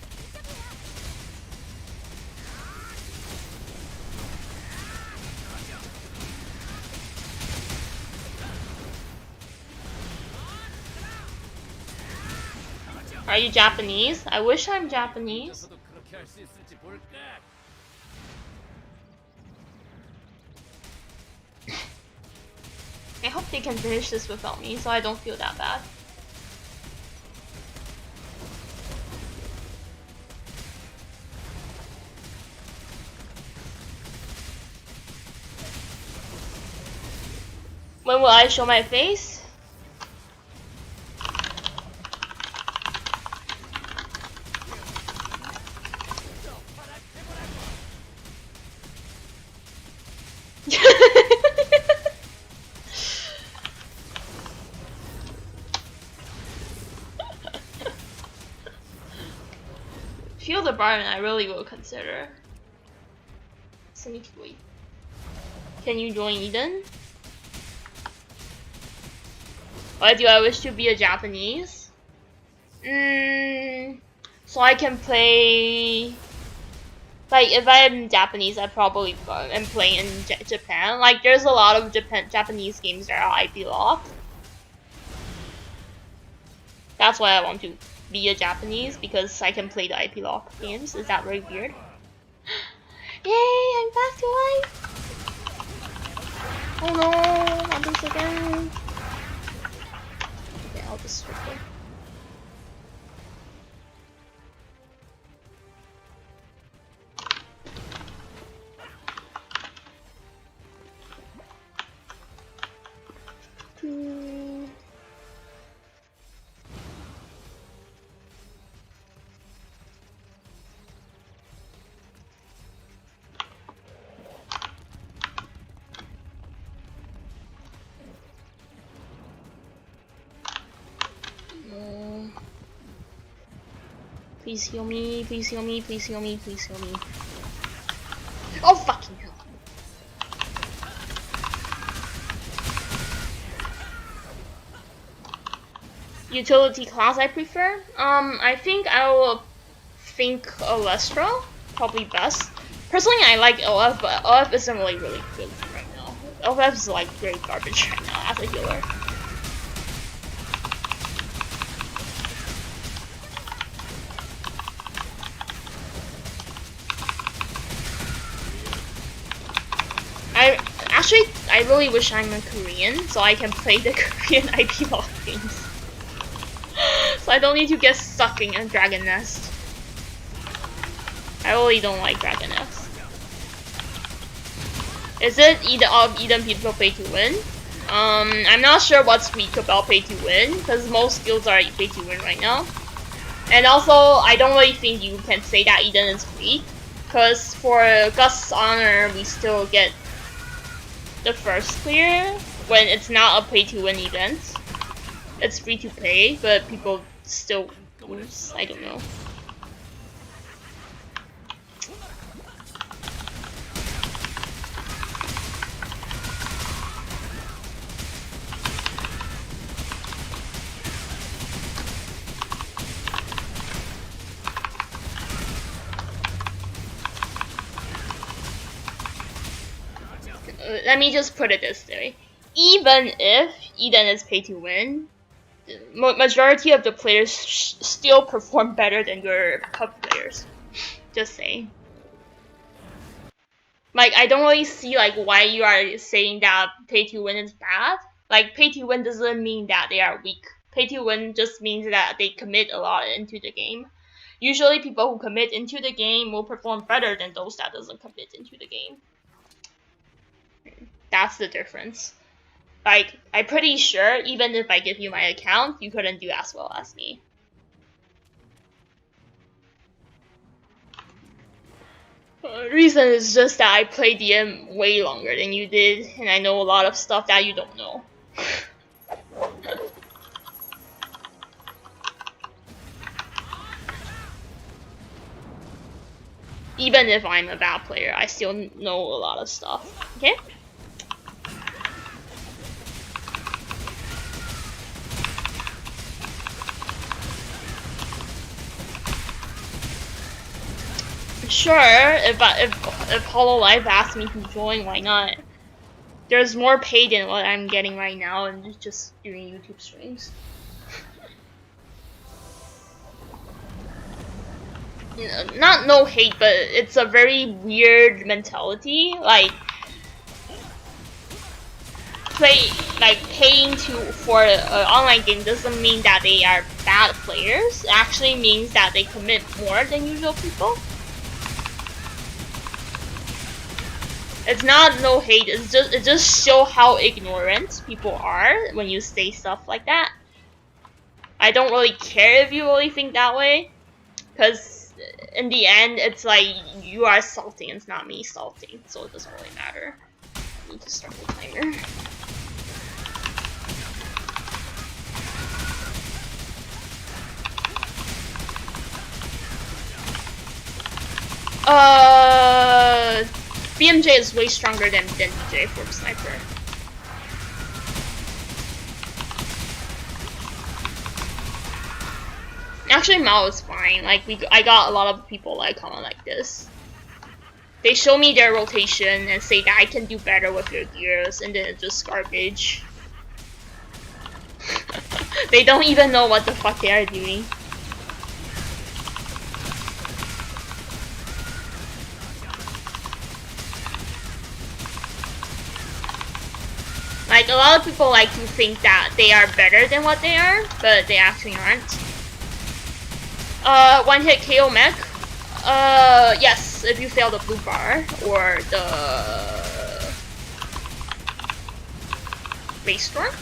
Are you Japanese? I wish I'm Japanese. I hope they can finish this without me, so I don't feel that bad. When will I show my face? Feel the burn, I really will consider. Can you join Eden? Why do I wish to be a Japanese? So I can play. Like, if I am Japanese, I probably am playing in Japan. Like, there's a lot of Japanese games that are IP locked. That's why I want to be a Japanese, because I can play the IP lock games. Is that very weird? Yay, I'm back to life! Oh no, I'll do this again. Okay, I'll just switch it. Please heal me, please heal me, please heal me, please heal me. Oh fucking hell. Utility class I prefer? I think I will think Alestra, probably best. Personally I like OF, but OF isn't really good right now. OF is like very garbage right now as a healer. I really wish I'm a Korean, so I can play the Korean IP lock games. So I don't need to get stuck in a Dragon Nest. I really don't like Dragon Nest. Is it Eden people pay to win? I'm not sure what's weak about pay to win, because most guilds are pay to win right now. And also, I don't really think you can say that Eden is weak, because for Gust's honor, we still get the first clear when it's not a pay to win event. It's free to pay, but people still lose. I don't know. Let me just put it this way. Even if Eden is pay to win, majority of the players still perform better than your pub players. Just saying. Like, I don't really see like why you are saying that pay to win is bad. Like, pay to win doesn't mean that they are weak. Pay to win just means that they commit a lot into the game. Usually people who commit into the game will perform better than those that doesn't commit into the game. That's the difference. Like, I'm pretty sure even if I give you my account, you couldn't do as well as me. Reason is just that I played DM way longer than you did, and I know a lot of stuff that you don't know. Even if I'm a bad player, I still know a lot of stuff. Okay? Sure, if Hololive asked me to join, why not? There's more pay than what I'm getting right now, and just doing YouTube streams. You know, not no hate, but it's a very weird mentality. Like paying for an online game doesn't mean that they are bad players. It actually means that they commit more than usual people. It's not no hate. It just show how ignorant people are when you say stuff like that. I don't really care if you really think that way, because in the end, it's like you are salting. It's not me salting, so it doesn't really matter. I need to start the timer. BMJ is way stronger than DJ for the sniper. Actually, Mao is fine. Like I got a lot of people like comment like this. They show me their rotation and say that I can do better with your gears, and then it's just garbage. They don't even know what the fuck they are doing. Like, a lot of people like to think that they are better than what they are, but they actually aren't. One hit KO mech? Yes, if you fail the blue bar, or the base storm.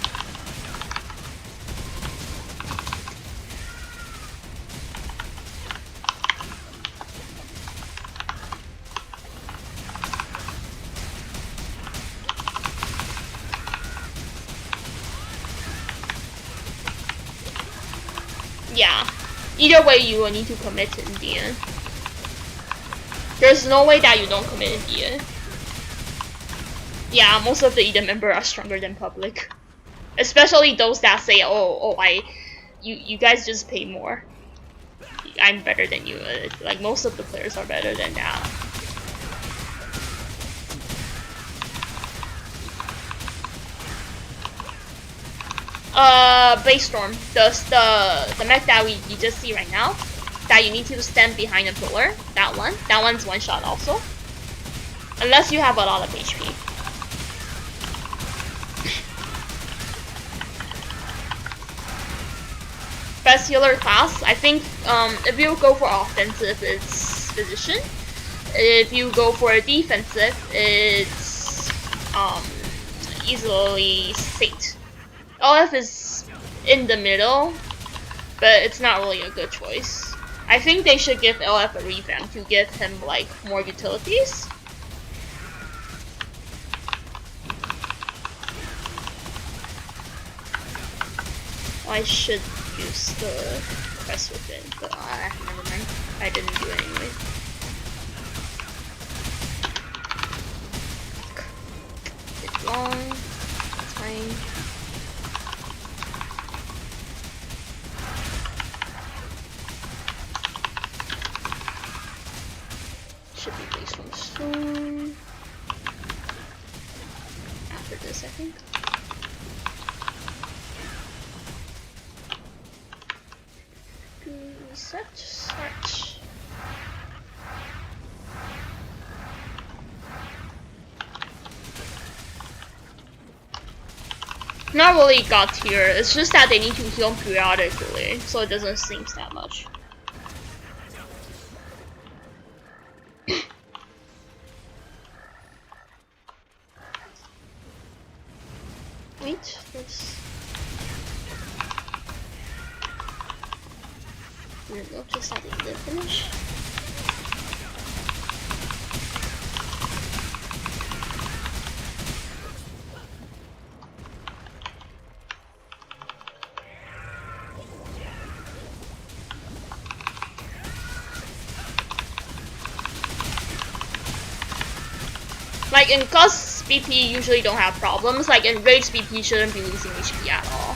Yeah, either way you will need to commit in the end. There's no way that you don't commit in the end. Yeah, most of the Eden members are stronger than public. Especially those that say, you guys just pay more. I'm better than you. Like, most of the players are better than that. Blaze Storm, the mech that you just see right now, that you need to stand behind a pillar, that one's one shot also. Unless you have a lot of HP. Best healer class, I think if you go for offensive, it's Physician. If you go for defensive, it's easily Fate. LF is in the middle, but it's not really a good choice. I think they should give LF a revamp to give him like more utilities. I should use the press within, but never mind. I didn't do it anyway. It's long. It's fine. Should be placed from soon. After this, I think. Search. Not really God tier, it's just that they need to heal periodically, so it doesn't seem that much. Wait, let's... Look, just I didn't finish. Like in Gust, BP usually don't have problems. Like in Rage, BP shouldn't be losing HP at all.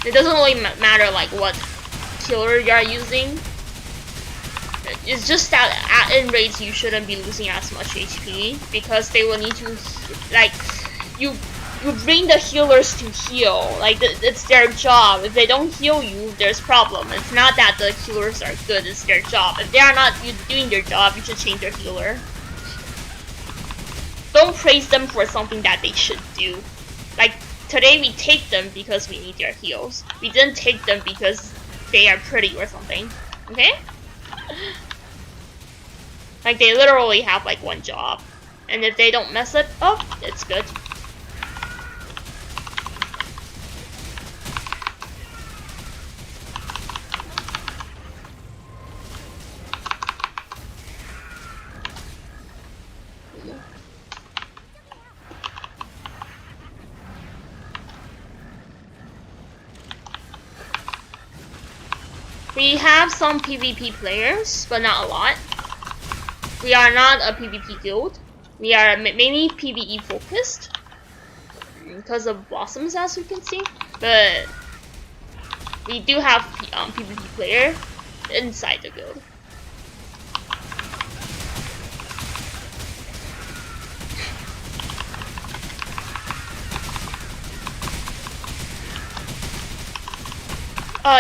It doesn't really matter like what killer you are using. It's just that in Rage you shouldn't be losing as much HP because they will need to like you bring the healers to heal. Like it's their job. If they don't heal you, there's problem. It's not that the healers are good. It's their job. If they are not doing their job, you should change their healer. Don't praise them for something that they should do. Like today we take them because we need their heals. We didn't take them because they are pretty or something. Okay? Like they literally have like one job. And if they don't mess it up, it's good. We have some PvP players, but not a lot. We are not a PvP guild. We are mainly PvE focused because of blossoms, as you can see. But we do have PvP player inside the guild.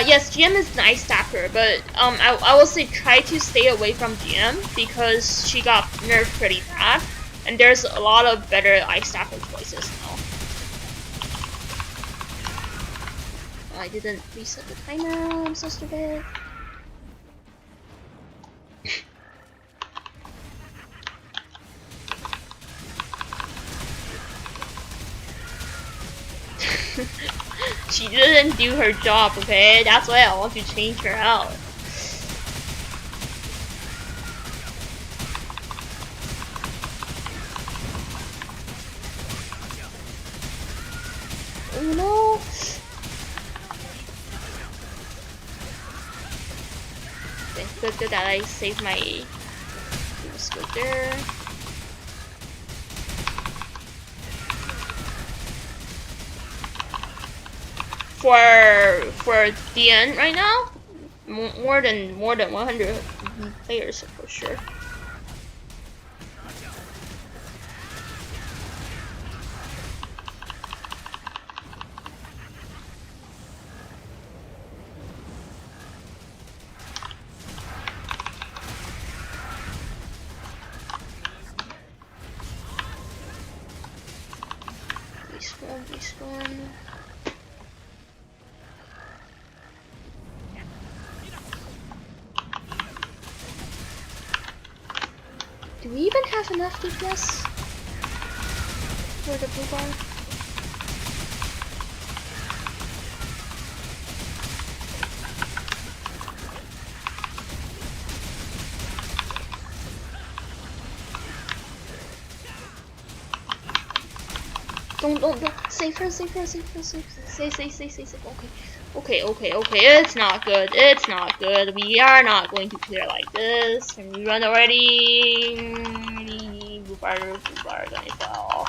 Yes, GM is nice stacker, but I will say try to stay away from GM because she got nerfed pretty bad, and there's a lot of better ice stacker choices now. I didn't reset the timer. I'm so stupid. She didn't do her job, okay? That's why I want to change her out. Oh no! Okay, good that I saved my... Let's go there. For the end right now, more than 100 players for sure. Respawn. Do we even have enough DPS for the blue bar? Don't. Save her. Save. Okay. It's not good. We are not going to clear like this. Can we run already? Blue bar gonna fall.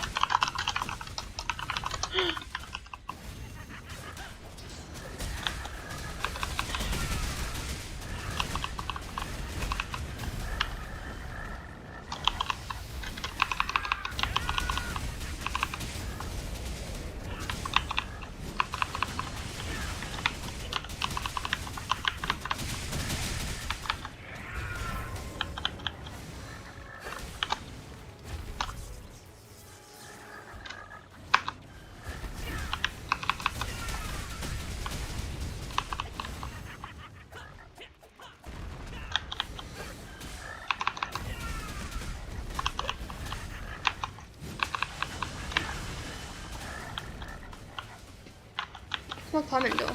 comment though.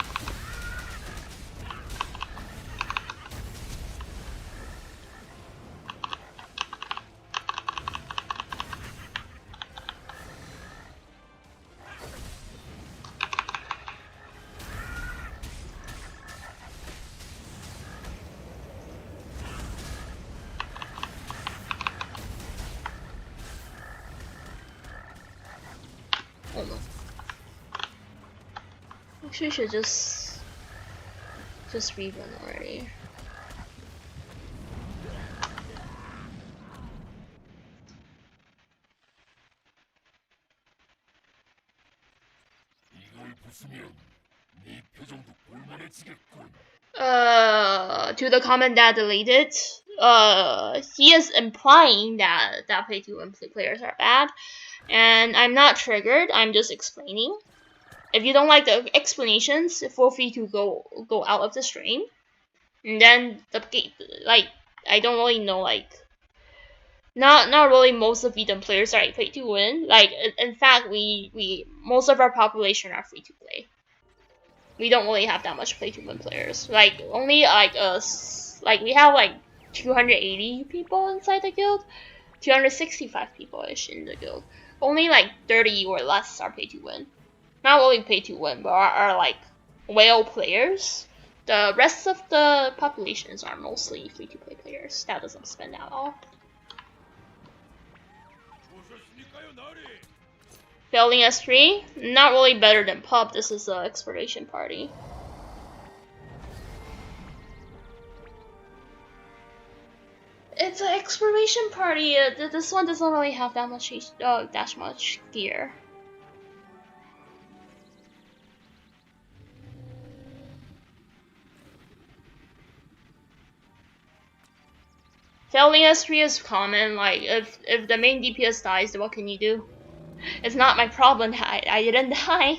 Oh no. Actually, should just rerun already. To the comment that deleted, he is implying that pay-to-win players are bad, and I'm not triggered. I'm just explaining. If you don't like the explanations, feel free to go out of the stream. And then I don't really know, like, not really most of Eden players are pay to win. Like, in fact, we most of our population are free to play. We don't really have that much play to win players. Like, only like us, like we have like 280 people inside the guild, 265 people ish in the guild. Only like 30 or less are pay to win. Not really pay to win, but are like whale players. The rest of the populations are mostly free to play players. That doesn't spend at all. Failing S3, not really better than pub. This is an exploration party. It's an exploration party. This one doesn't really have that much gear. Failing S3 is common. Like, if the main DPS dies, then what can you do? It's not my problem. I didn't die.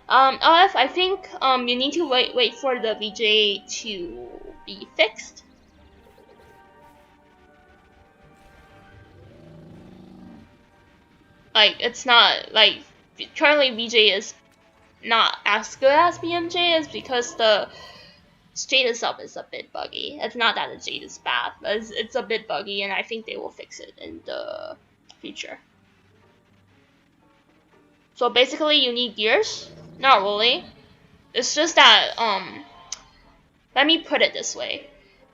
LF, I think you need to wait for the VJ to be fixed. Like, it's not like currently VJ is not as good as BMJ is because the state itself is a bit buggy. It's not that the state is bad, but it's a bit buggy, and I think they will fix it in the future. So basically, you need gears. Not really. It's just that let me put it this way: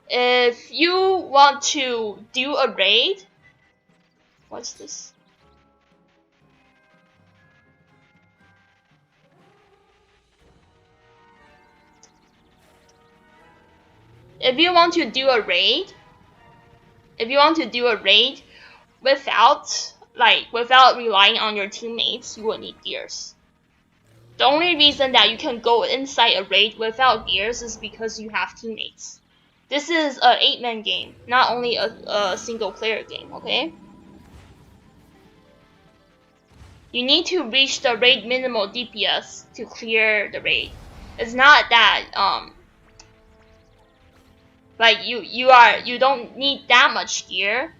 if you want to do a raid, what's this? If you want to do a raid without relying on your teammates, you will need gears. The only reason that you can go inside a raid without gears is because you have teammates. This is an 8-man game, not only a single player game, okay? You need to reach the raid minimal DPS to clear the raid. It's not that like you don't need that much gear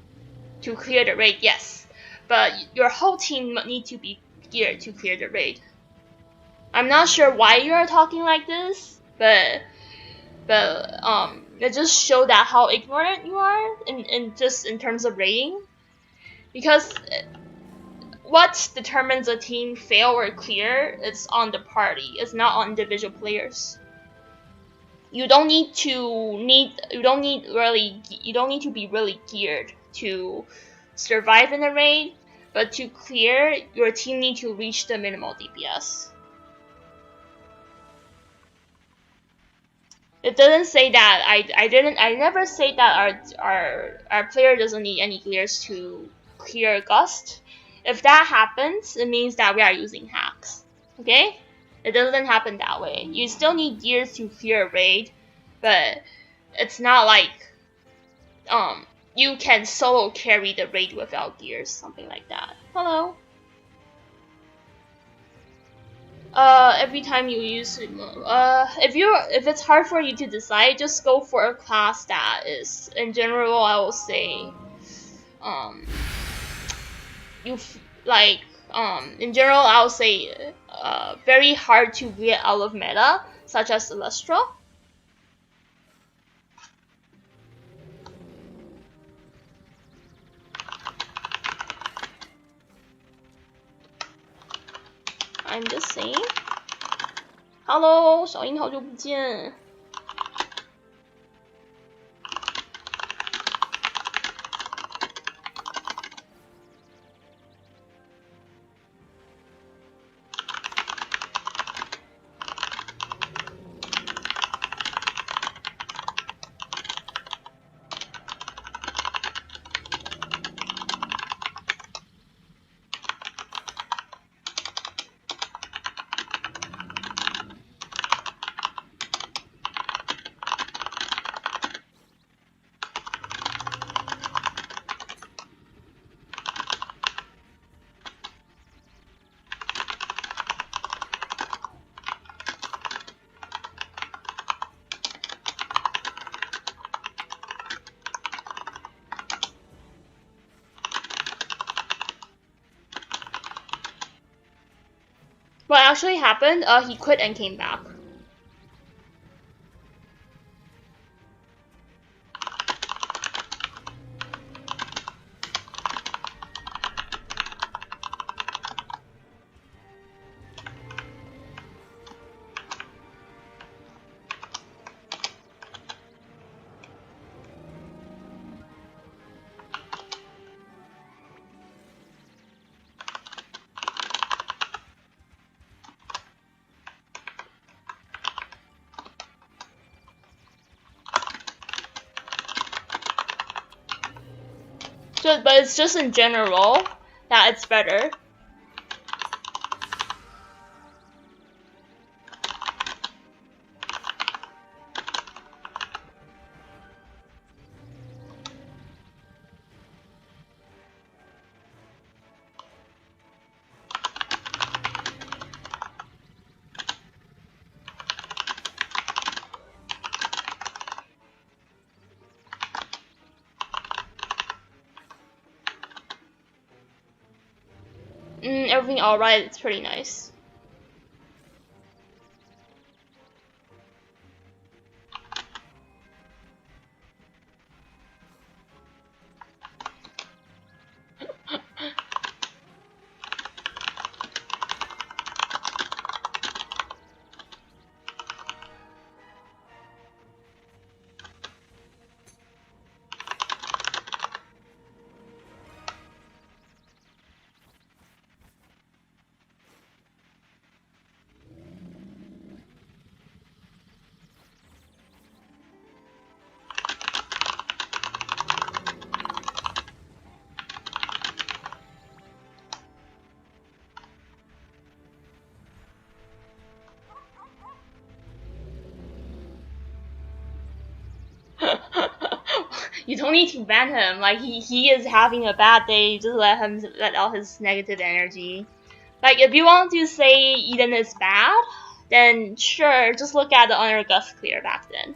to clear the raid, yes. But your whole team need to be geared to clear the raid. I'm not sure why you are talking like this, but it just shows that how ignorant you are in terms of raiding. Because what determines a team fail or clear is on the party. It's not on individual players. You don't need to be really geared to survive in a raid, but to clear, your team need to reach the minimal DPS. It doesn't say that I never say that our player doesn't need any gears to clear Gust. If that happens, it means that we are using hacks. Okay? It doesn't happen that way. You still need gears to clear a raid, but it's not like you can solo carry the raid without gears, something like that. Hello. Every time you use if it's hard for you to decide, just go for a class that is, in general, I will say in general, I would say very hard to get out of meta, such as Lustra. I'm just saying. Hello， 小樱好久不见。What actually happened? He quit and came back. But it's just in general that it's better. Everything alright, it's pretty nice. You don't need to ban him. Like he is having a bad day. Just let out his negative energy. Like if you want to say Eden is bad, then sure, just look at the Honor Gust clear back then.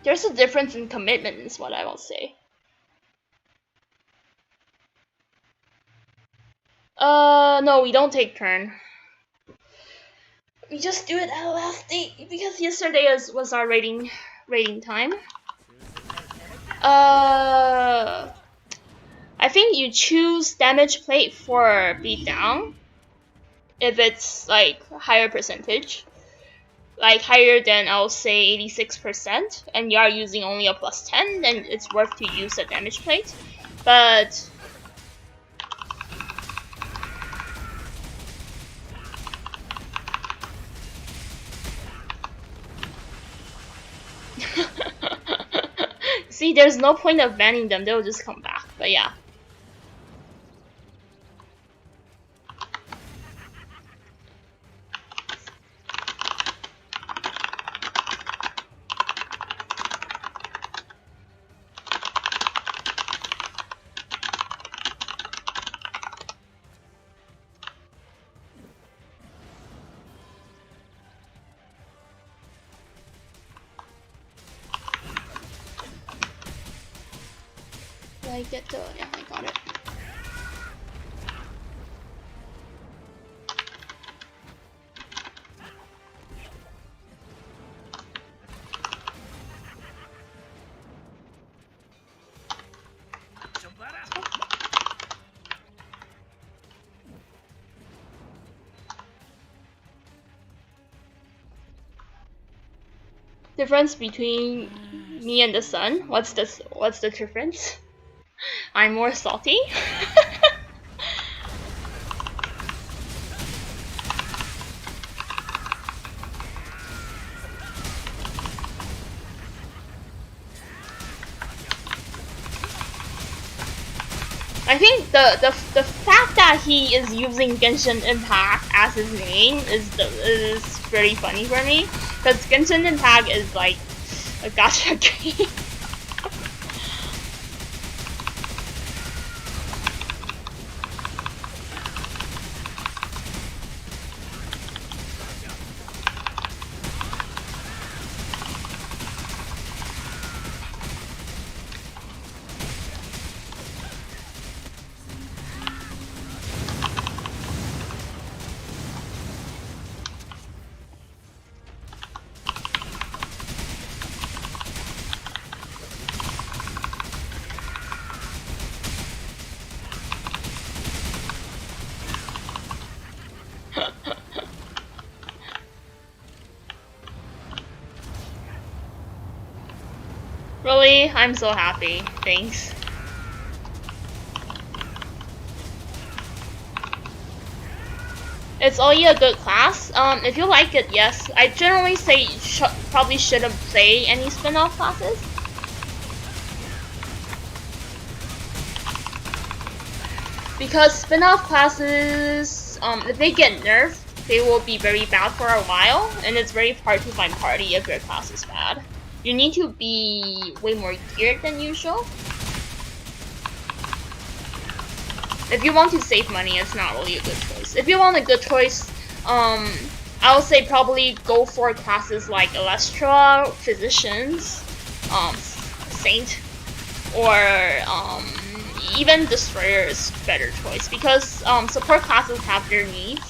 There's a difference in commitment is what I will say. No, we don't take turn. We just do it at the last date because yesterday was our rating time. I think you choose damage plate for beatdown if it's like higher percentage. like higher than I'll say 86%, and you are using only a +10, then it's worth to use a damage plate. But see, there's no point of banning them, they'll just come back. But yeah. Did I get the... yeah, I got it. Difference between me and the sun? What's the difference? I'm more salty. I think the fact that he is using Genshin Impact as his name is pretty funny for me, because Genshin Impact is like a gacha game. Really? I'm so happy. Thanks. It's only a good class. If you like it, yes. I generally say probably shouldn't play any spin-off classes. Because spin-off classes, if they get nerfed, they will be very bad for a while, and it's very hard to find party if your class is bad. You need to be way more geared than usual. If you want to save money, it's not really a good choice. If you want a good choice, I would say probably go for classes like Electra, Physicians, Saint, or even Destroyer is better choice, because support classes have their needs.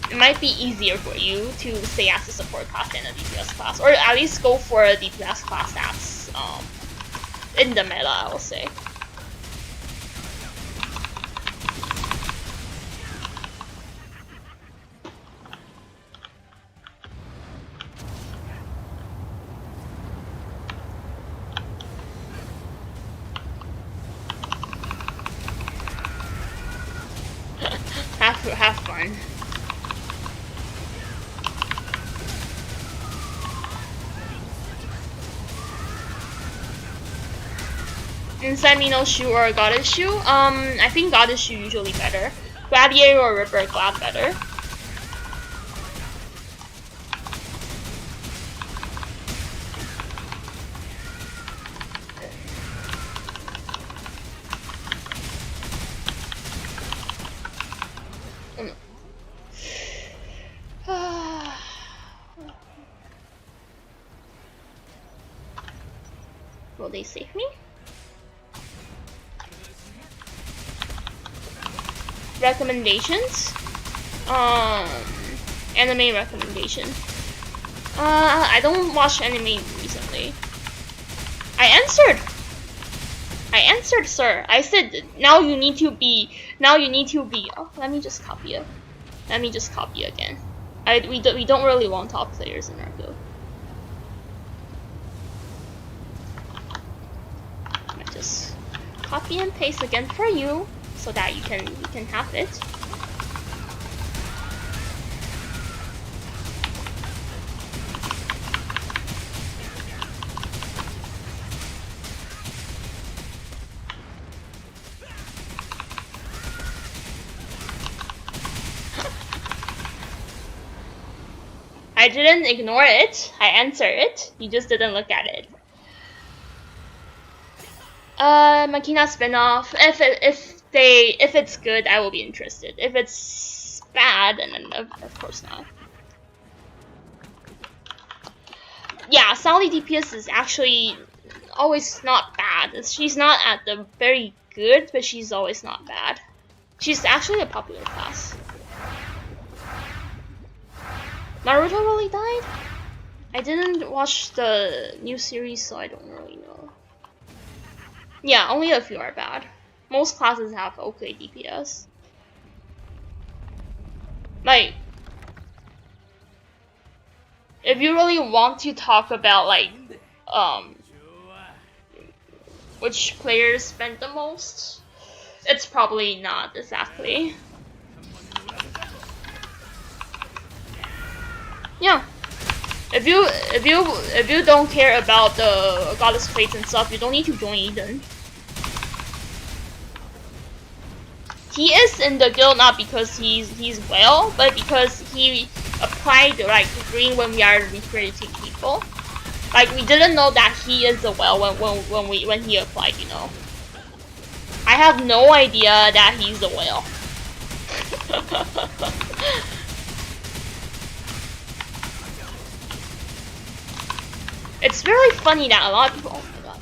It might be easier for you to stay as a support class than a DPS class, or at least go for a DPS class that's in the meta, I will say. have fun. Inside me no shoe or goddess shoe? I think goddess shoe usually better. Gladiator or Ripper Glad better. Will they save me? Recommendations? Anime recommendation. I don't watch anime recently. I answered, sir. I said now you need to be. Oh, let me just copy it. Let me just copy again. We don't really want top players in our guild. I just copy and paste again for you, so that you can have it. I didn't ignore it. I answered it. You just didn't look at it. Makina spinoff. If it's good, I will be interested. If it's bad, then of course not. Yeah, Sally DPS is actually always not bad. She's not at the very good, but she's always not bad. She's actually a popular class. Naruto really died? I didn't watch the new series, so I don't really know. Yeah, only a few are bad. Most classes have okay DPS. Like, if you really want to talk about like, which players spend the most, it's probably not exactly. Yeah. If you don't care about the goddess plates and stuff, you don't need to join Eden. He is in the guild not because he's well, but because he applied like green when we are recruiting people. Like we didn't know that he is a well when he applied, you know. I have no idea that he's a whale. It's really funny that a lot of people. Oh my god.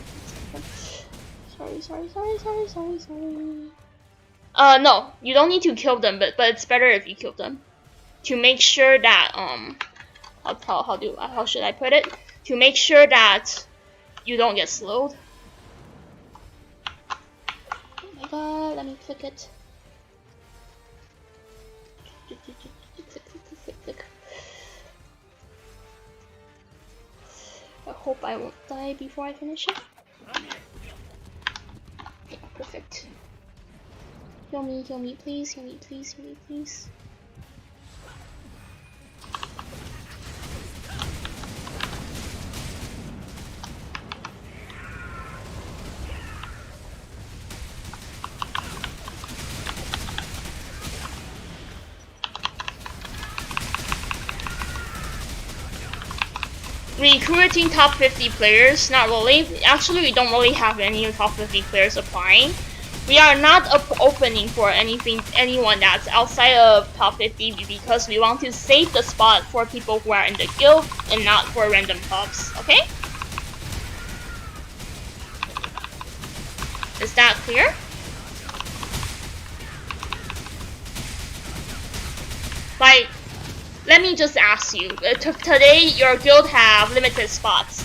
Sorry. No, you don't need to kill them, but it's better if you kill them to make sure that how should I put it? To make sure that you don't get slowed. Oh my god, let me click it. Click. I hope I won't die before I finish it. Yeah, perfect. Heal me, please. Recruiting top 50 players, not really. Actually, we don't really have any top 50 players applying. We are not opening for anyone that's outside of top 50 because we want to save the spot for people who are in the guild and not for random tops, okay? Is that clear? Like, let me just ask you, today your guild have limited spots.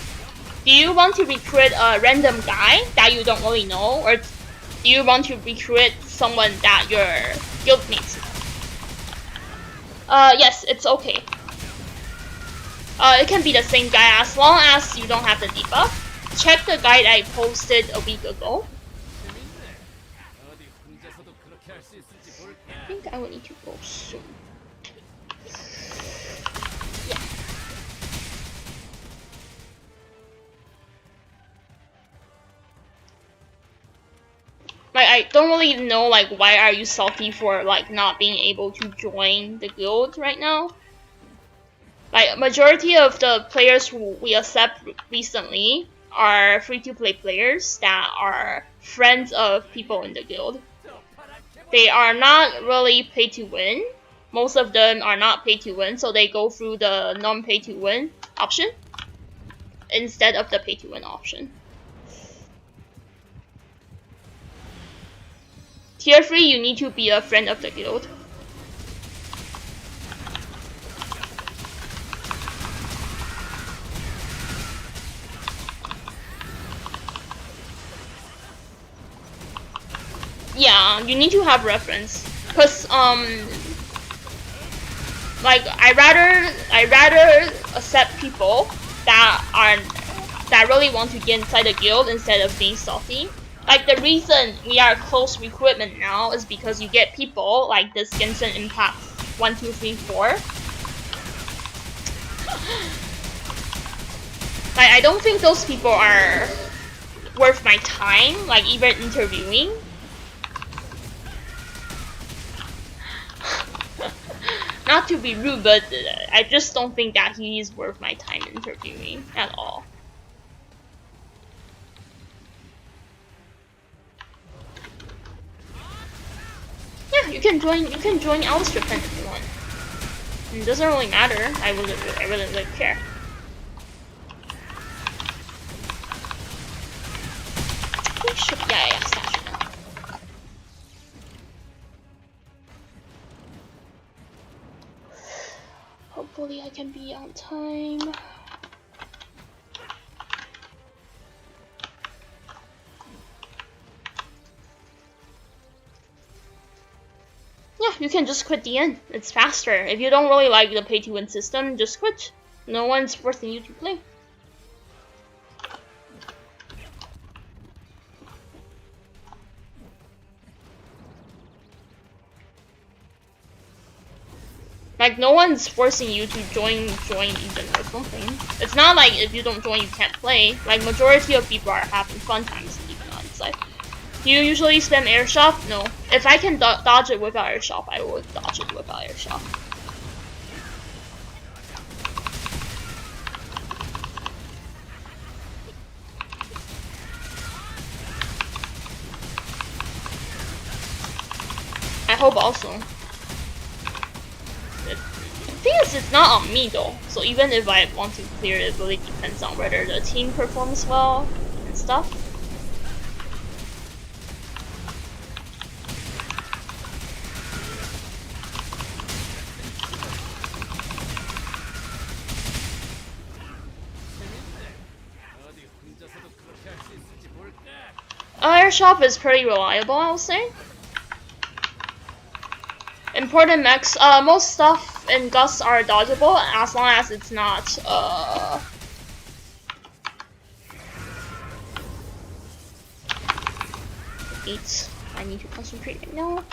Do you want to recruit a random guy that you don't really know, or do you want to recruit someone that your guild needs? Yes, it's okay. It can be the same guy as long as you don't have the debuff. Check the guide I posted a week ago. I think I will need to go soon. Yeah. Like, I don't really know, like, why are you salty for, like, not being able to join the guild right now? Like, majority of the players who we accept recently are free-to-play players that are friends of people in the guild. They are not really pay-to-win. Most of them are not pay-to-win, so they go through the non-pay-to-win option instead of the pay-to-win option. Tier 3, you need to be a friend of the guild. Yeah, you need to have reference. Cause Like I rather accept people that really want to get inside the guild instead of being salty. Like the reason we are close recruitment now is because you get people like this Genshin Impact 1, 2, 3, 4. Like I don't think those people are worth my time, like even interviewing. Not to be rude, but I just don't think that he is worth my time interviewing at all. Yeah, you can join Alistair Pen if you want. It doesn't really matter. I really care. Yeah, statue now. Hopefully I can be on time. Yeah, you can just quit the end. It's faster. If you don't really like the pay-to-win system, just quit. No one's forcing you to play. Like, no one's forcing you to join even or something. It's not like if you don't join, you can't play. Like, majority of people are having fun times even on site. Do you usually spam Airshop? No. If I can dodge it without Airshop, I would dodge it without Airshop. I hope also. The thing is, it's not on me though, so even if I want to clear it, really depends on whether the team performs well and stuff. Airshop is pretty reliable, I would say. Important mechs, most stuff in Gust are dodgeable as long as it's not, Wait, I need to concentrate right now.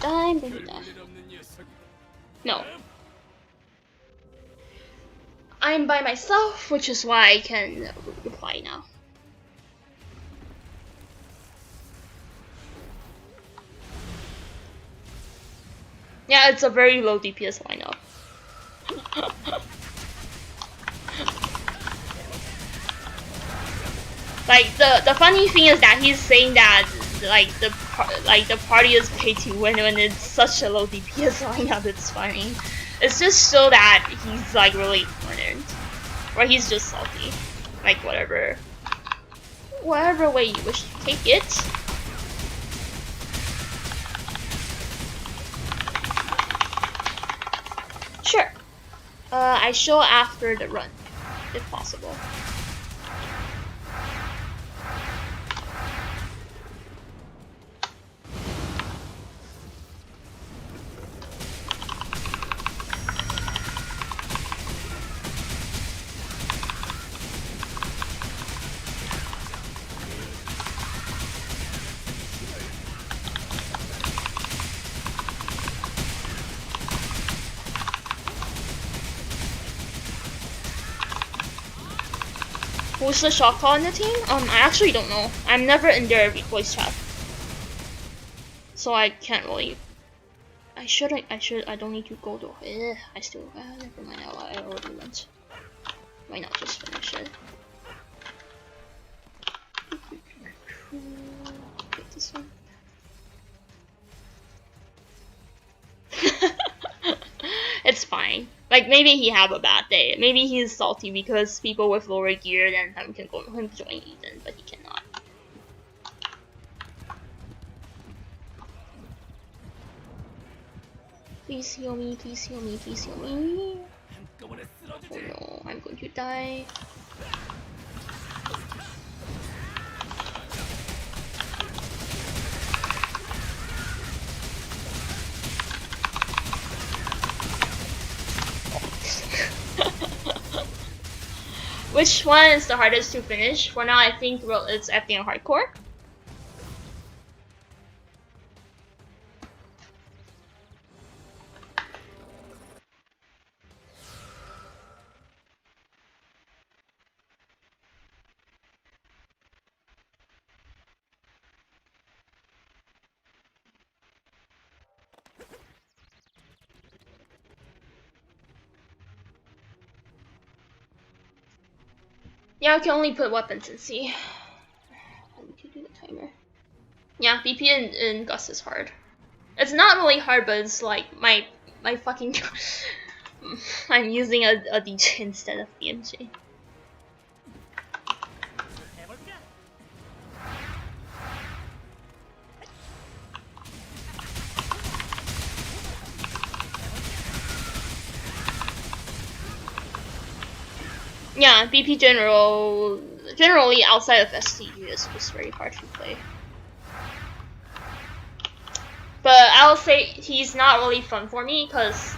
I'm going to die. No. I'm by myself, which is why I can reply now. Yeah, it's a very low DPS lineup. Like the funny thing is that he's saying that the party is paid to win when it's such a low DPS lineup. It's funny. It's just so that he's like really cornered, or he's just salty. Like whatever way you wish to take it. Sure. I show after the run, if possible. Who's the shot call in the team? I actually don't know. I'm never in their voice chat, so I can't really. I don't need to go to. I still. Never mind. I already went. Why not just finish it? Like, maybe he have a bad day. Maybe he's salty because people with lower gear than him can go him join Eden, but he cannot. Please heal me, please heal me, please heal me. Oh no, I'm going to die. Which one is the hardest to finish? For now, I think it's FD and Hardcore. Yeah, I can only put weapons and see. I need to do the timer. Yeah, BP in Gust is hard. It's not really hard, but it's like my fucking. I'm using a DJ instead of BMJ. Yeah, BP generally outside of STG is just very hard to play. But I'll say he's not really fun for me because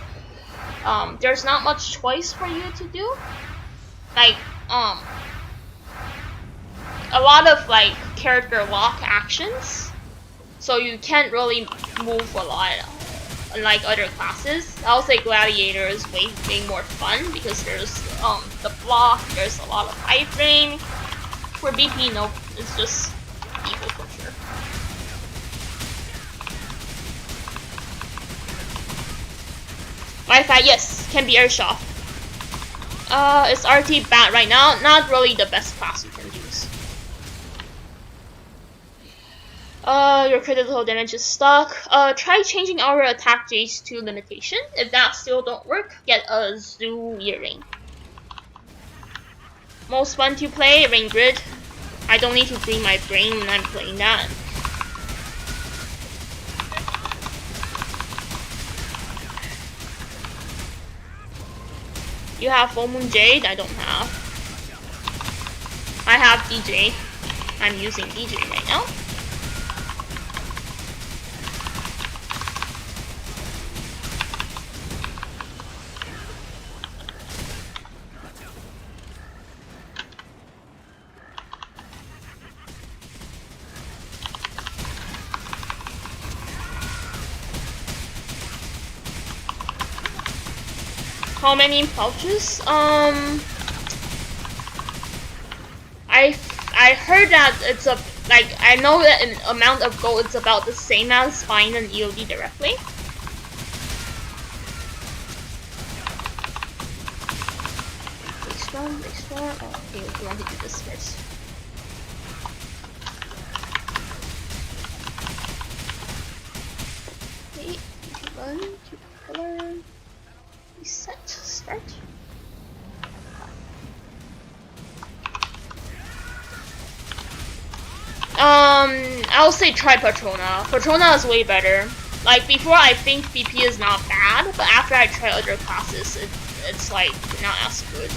there's not much choice for you to do. Like a lot of like character lock actions, so you can't really move a lot. Unlike other classes, I'll say Gladiator is way more fun because there's the block, there's a lot of iframe. For BP, nope, it's just evil for sure. Wi-Fi, yes, can be airsoft. It's RT bad right now, not really the best class you can use. Your critical damage is stuck. Try changing our attack gauge to limitation. If that still don't work, get a zoo earring. Most fun to play, Rain Grid. I don't need to clean my brain when I'm playing that. You have Full Moon Jade? I don't have. I have DJ. I'm using DJ right now. How many pouches? I heard that it's a I know that in amount of gold it's about the same as buying an EOD directly. Restore. Oh, okay, we want to do this first. Okay, run to color. Reset, start. I'll say try Patrona. Patrona is way better. Like before, I think BP is not bad, but after I try other classes, it's like not as good.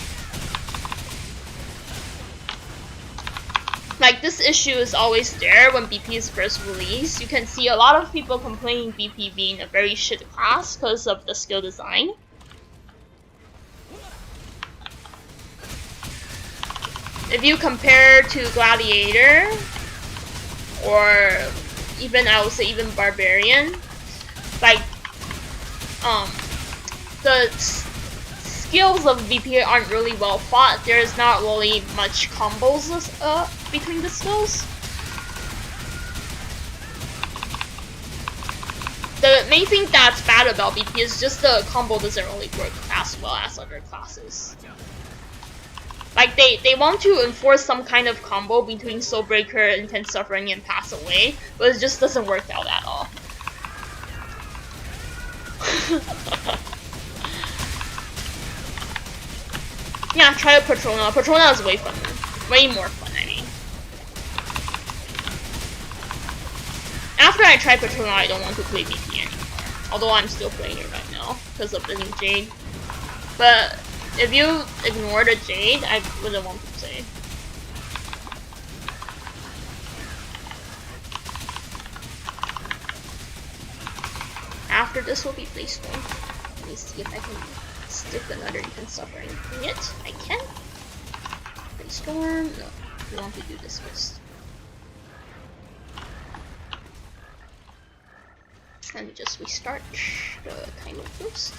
Like this issue is always there when BP is first released. You can see a lot of people complaining BP being a very shit class because of the skill design. If you compare to Gladiator, or even I would say even Barbarian, like the skills of VP aren't really well fought. There's not really much combos between the skills. The main thing that's bad about VP is just the combo doesn't really work as well as other classes. Like they want to enforce some kind of combo between Soulbreaker, Intense Suffering, and Pass Away, but it just doesn't work out at all. Yeah, try Patrona. Patrona is way fun. Way more fun, I mean. After I try Patrona, I don't want to play VP anymore. Although I'm still playing it right now because of the new Jade. But if you ignore the Jade, I wouldn't want to play. After this will be Playstorm. Let me see if I can stick another defense stuff or anything yet. I can. Playstorm. No, we want to do this first. Let me just restart the timer first.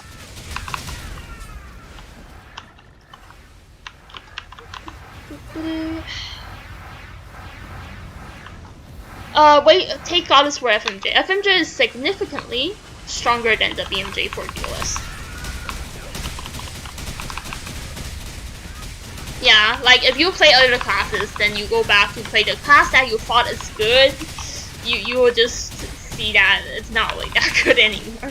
Wait, take Goddess for FMJ. FMJ is significantly stronger than the BMJ for DOS. Yeah, like if you play other classes, then you go back to play the class that you thought is good, you will just see that it's not like that good anymore.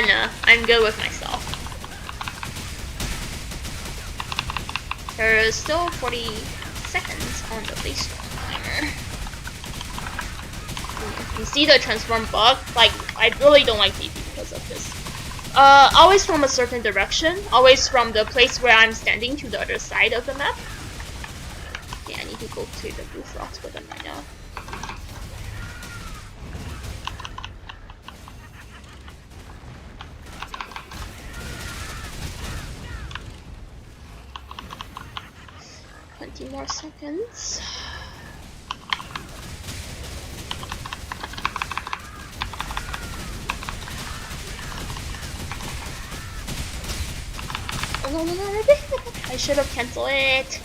No, I'm good with myself. There is still 40 seconds on the Playstorm timer. You see the transform bug? Like, I really don't like PP because of this. Always from a certain direction. Always from the place where I'm standing to the other side of the map. Yeah, I need to go to the booth rocks with them right now. More seconds. Oh no, I should have canceled it.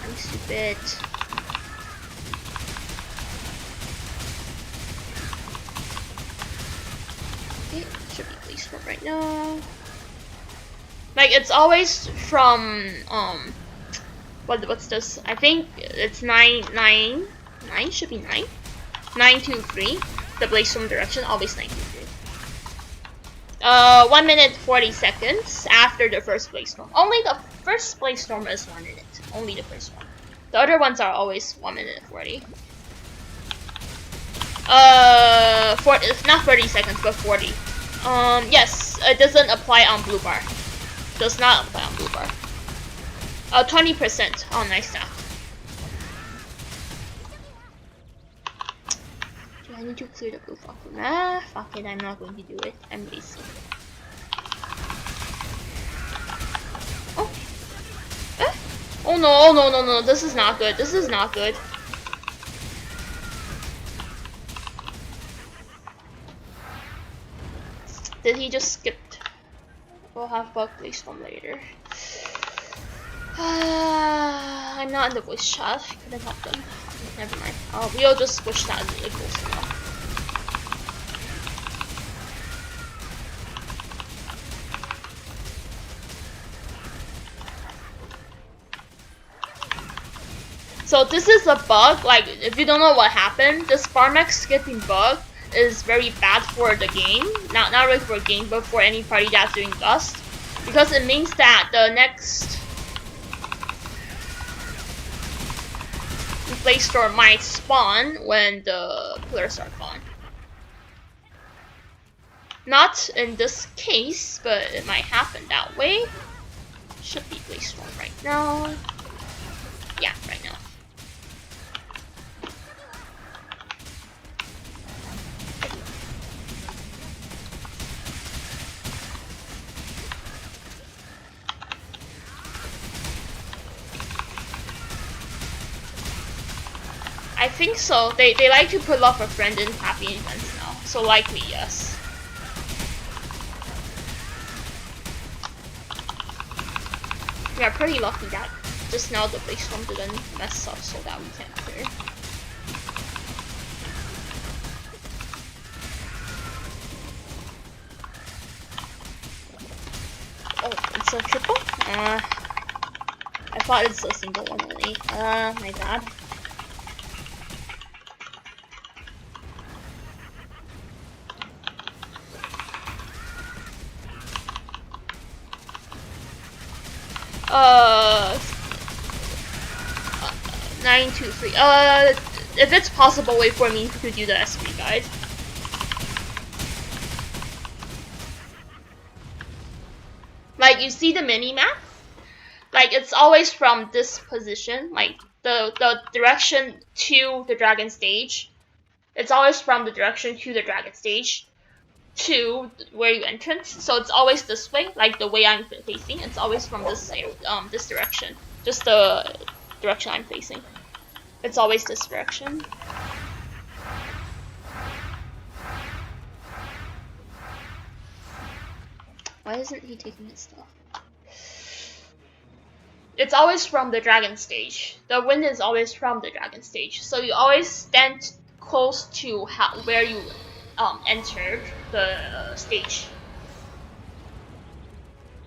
I'm stupid. Okay, should be placed for right now. Like it's always from what's this? I think it's 9 should be 9. 923. The Blaze-Storm direction, always 923. 1 minute 40 seconds after the first Blaze-Storm. Only the first Blaze-Storm is 1 minute. Only the first one. The other ones are always 1 minute 40. Not 30 seconds, but 40. Yes, it doesn't apply on blue bar. Does not apply on blue bar. 20%. Oh, nice stuff. Do I need to clear the blue block? Nah, fuck it. I'm not going to do it. I'm lazy. Oh. Oh no. This is not good. This is not good. Did he just skip? We'll have bug Blaze-Storm later. I'm not in the voice chat. I couldn't help them. Never mind. We'll just switch that as it goes now. So this is a bug. Like, if you don't know what happened, this Barmax skipping bug is very bad for the game. Not really for the game, but for any party that's doing Gust, because it means that the next Blaze-Storm might spawn when the pillars are gone. Not in this case, but it might happen that way. Should be Blaze-Storm right now. Yeah, right now. I think so. They like to put off a friend in happy events now. So likely yes. We are pretty lucky that just now the Blaze-Storm didn't mess up so that we can't clear. a triple? I thought it's a single one only. My bad. Uh, 9, 2, 3. If it's possible, wait for me to do the SP guide. Like, you see the mini-map? Like, it's always from this position, like, the direction to the dragon stage. It's always from the direction to the dragon stage to where you entrance. So it's always this way, like the way I'm facing. It's always from this direction. Just the direction I'm facing. It's always this direction. Why isn't he taking his stuff? It's always from the dragon stage. The wind is always from the dragon stage. So you always stand close to where you entered the stage.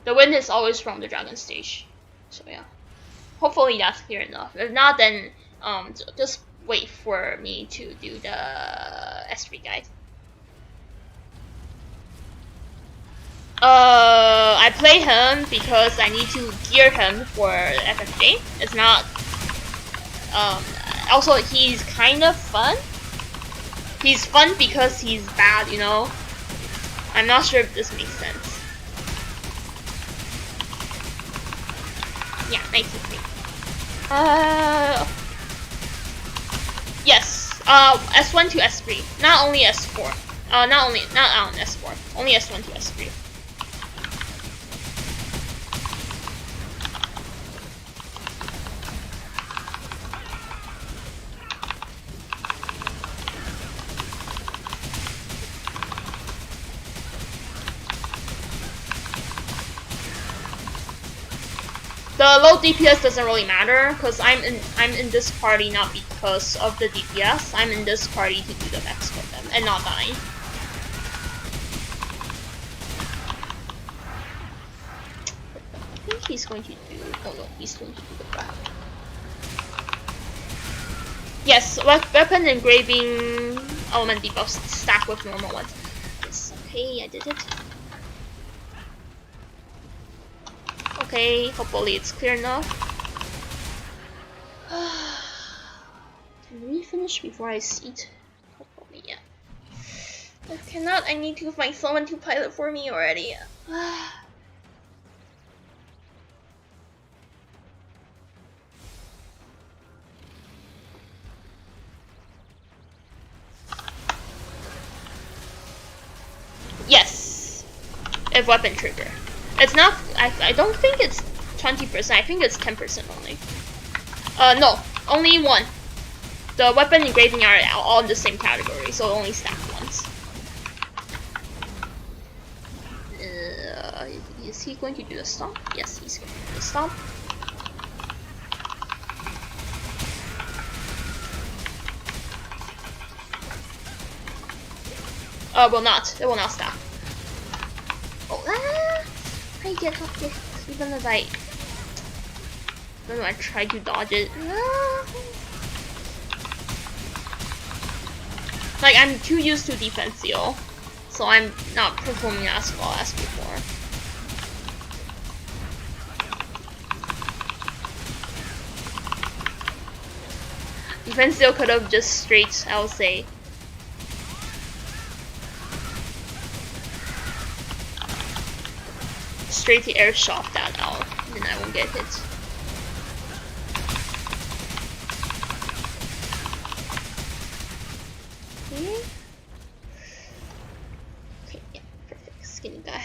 The wind is always from the dragon stage. So yeah. Hopefully that's clear enough. If not, then just wait for me to do the S3 guide. I play him because I need to gear him for FFJ. It's not. Also, he's kind of fun. He's fun because he's bad, you know. I'm not sure if this makes sense. Yeah, 93. Yes. S1 to S3, not only S4. Not S4. Only S1 to S3. The low DPS doesn't really matter because I'm in this party not because of the DPS. I'm in this party to do the max for them and not dying. I think he's going to do. Oh no, he's going to do the grab. Yes, weapon engraving element debuffs stack with normal ones. Yes, okay, I did it. Okay, hopefully it's clear enough. Can we finish before I seat? Hopefully, yeah. If cannot, I need to find someone to pilot for me already. Yes! If weapon trigger. It's not, I don't think it's 20%, I think it's 10% only. No, only one. The weapon engraving are all in the same category, so only stack once. Is he going to do the stomp? Yes, he's going to do the stomp. It will not stop. Oh, I get off this, even if I try to dodge it. Like, I'm too used to defensio, so I'm not performing as well as before. Defensio could have just straight, I would say. Straight to air shot that out, then I won't get hit. Okay. Okay, yeah, perfect. Skinny guy.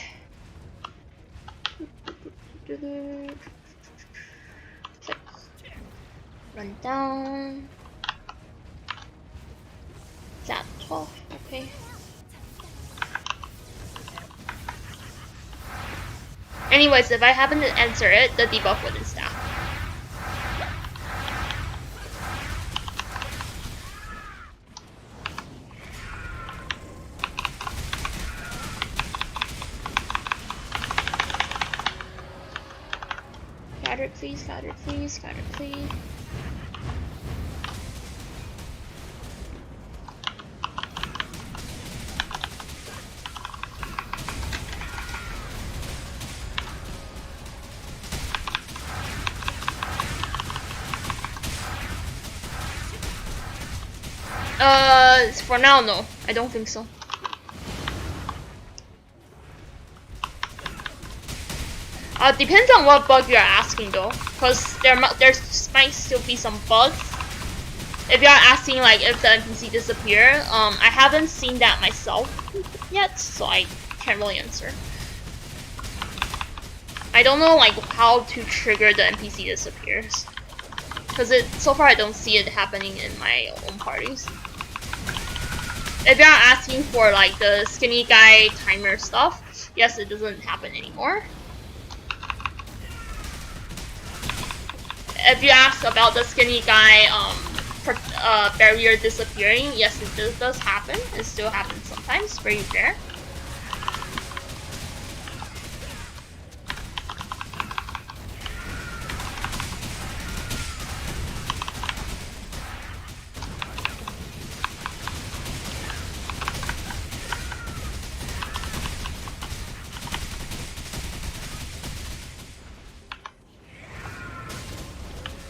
Run down. That 12, okay. Anyways, if I happen to answer it, the debuff wouldn't stop. Scattered, please. Scattered, please. Scattered, please. For now, no. I don't think so. Depends on what bug you're asking though, because there might still be some bugs. If you're asking like if the NPC disappear, I haven't seen that myself yet, so I can't really answer. I don't know like how to trigger the NPC disappears, because so far I don't see it happening in my own parties. If you're asking for like the skinny guy timer stuff, yes, it doesn't happen anymore. If you ask about the skinny guy barrier disappearing, yes, it does happen. It still happens sometimes, very rare.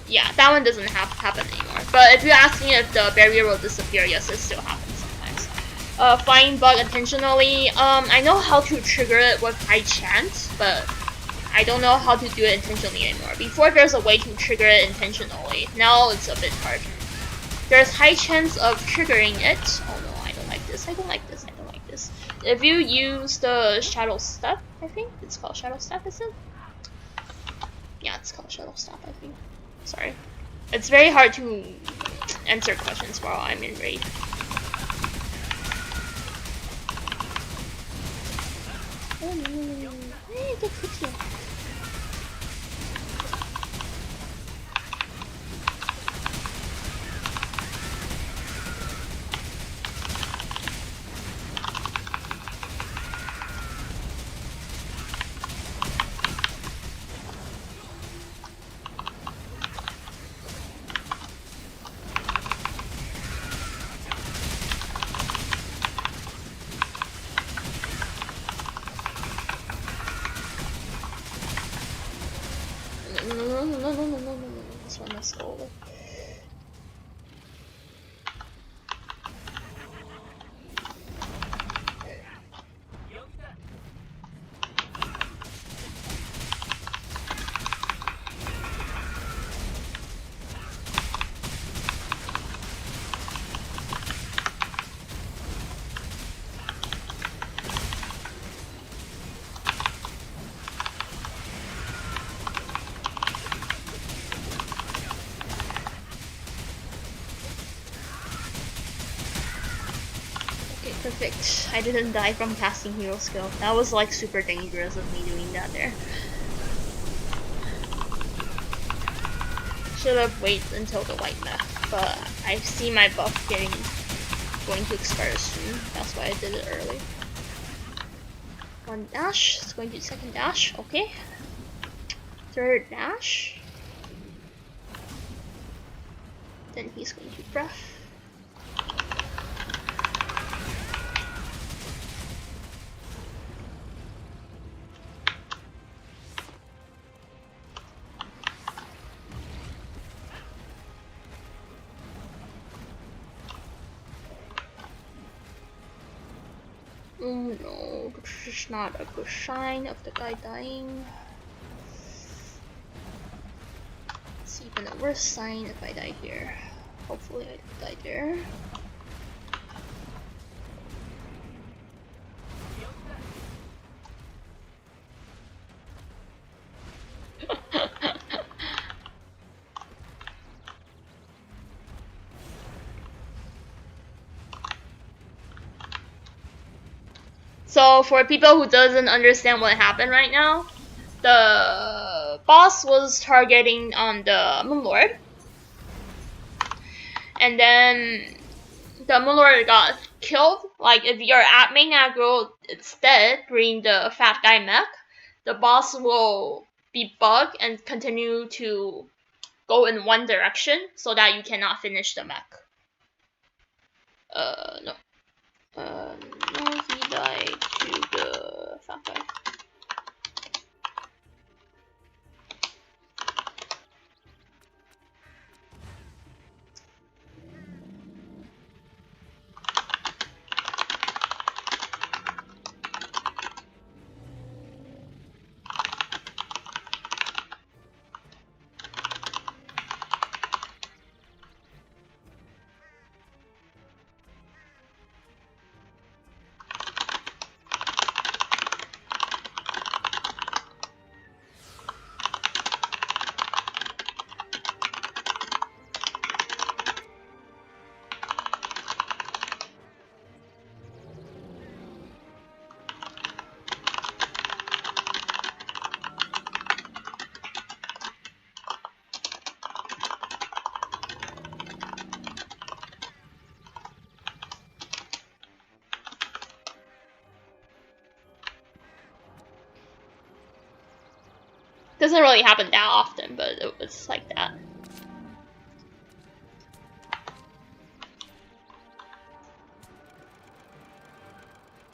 Yeah, that one doesn't happen anymore. But if you're asking if the barrier will disappear, yes, it still happens sometimes. Flying bug intentionally, I know how to trigger it with high chance, but I don't know how to do it intentionally anymore. Before there's a way to trigger it intentionally, now it's a bit hard. There's high chance of triggering it. Oh no, I don't like this, I don't like this, I don't like this. If you use the shadow step, I think it's called shadow step, is it? Yeah, it's called shadow step, I think. Sorry. It's very hard to answer questions while I'm in raid. Oh no. Hey, get picture. No, this one must go over. Perfect. I didn't die from casting hero skill. That was like super dangerous of me doing that there. Should have waited until the white map, but I see my buff going to expire soon. That's why I did it early. One dash. It's going to second dash. Okay. Third dash. Then he's going to breath. Oh no, this is not a good sign of the guy dying. It's even a worse sign if I die here. Hopefully I don't die there. So for people who doesn't understand what happened right now, the boss was targeting on the Moon Lord, and then the Moon Lord got killed. Like if you're at main aggro, it's dead. Bring the fat guy mech. The boss will be bugged and continue to go in one direction so that you cannot finish the mech. No. No, he died to the fat guy. Doesn't really happen that often, but it was like that.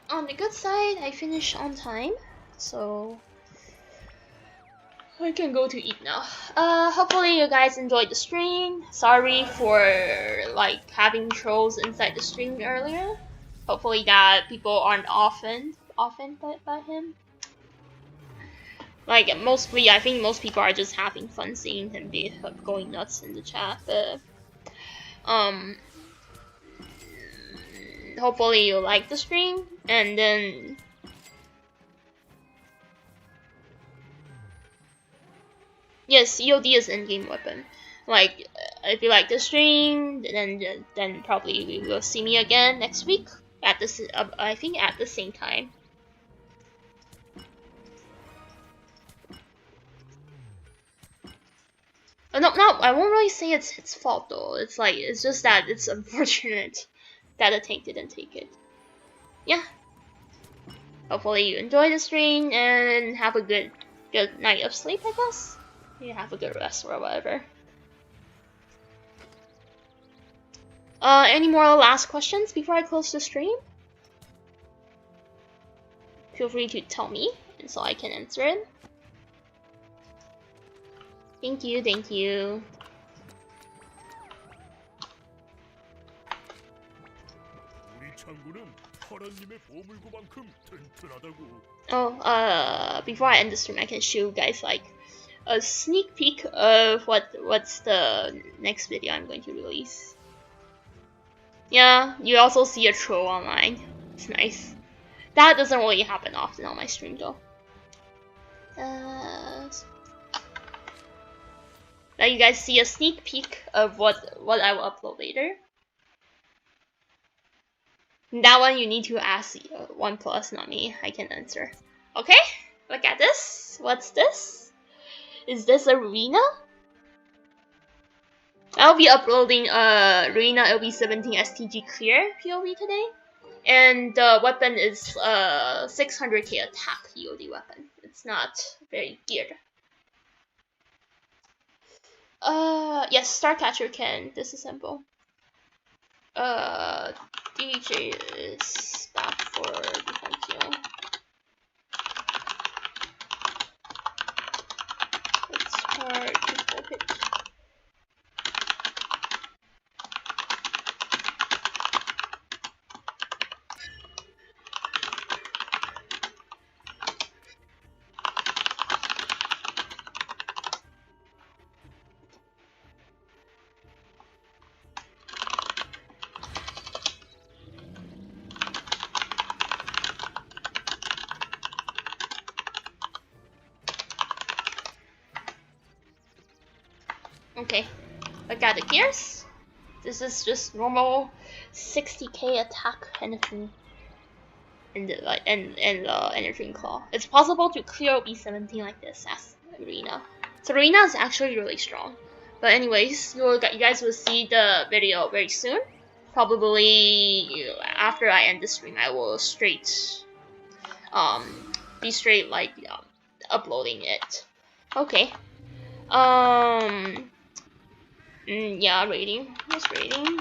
On the good side, I finished on time, so I can go to eat now. Hopefully you guys enjoyed the stream. Sorry for like having trolls inside the stream earlier. Hopefully that people aren't offended by him. Like mostly, I think most people are just having fun seeing him be going nuts in the chat. But hopefully you like the stream, and then yes, EOD is in-game weapon. Like if you like the stream, then probably you will see me again next week at this. I think at the same time. No, I won't really say it's his fault though. It's like it's just that it's unfortunate that the tank didn't take it. Yeah. Hopefully you enjoy the stream and have a good night of sleep, I guess. You have a good rest or whatever. Any more last questions before I close the stream? Feel free to tell me, and so I can answer it. Thank you, thank you. Oh, before I end the stream, I can show you guys like a sneak peek of what's the next video I'm going to release. Yeah, you also see a troll online. It's nice. That doesn't really happen often on my stream though. Now you guys see a sneak peek of what I will upload later. That one you need to ask OnePlus, not me. I can answer. Okay, look at this. What's this? Is this a Arena? I'll be uploading Arena LB17 STG Clear POV today. And the weapon is 600k attack EOD weapon. It's not very geared. Yes, Starcatcher can disassemble. DJ is back for defense. Let's start to full pitch. Okay, I got the gears. This is just normal 60k attack energy and energy claw. It's possible to clear B17 like this as Arena. So Arena is actually really strong. But anyways, you guys will see the video very soon. Probably after I end the stream, I will be straight like uploading it. Okay. Yeah, rating. Just rating.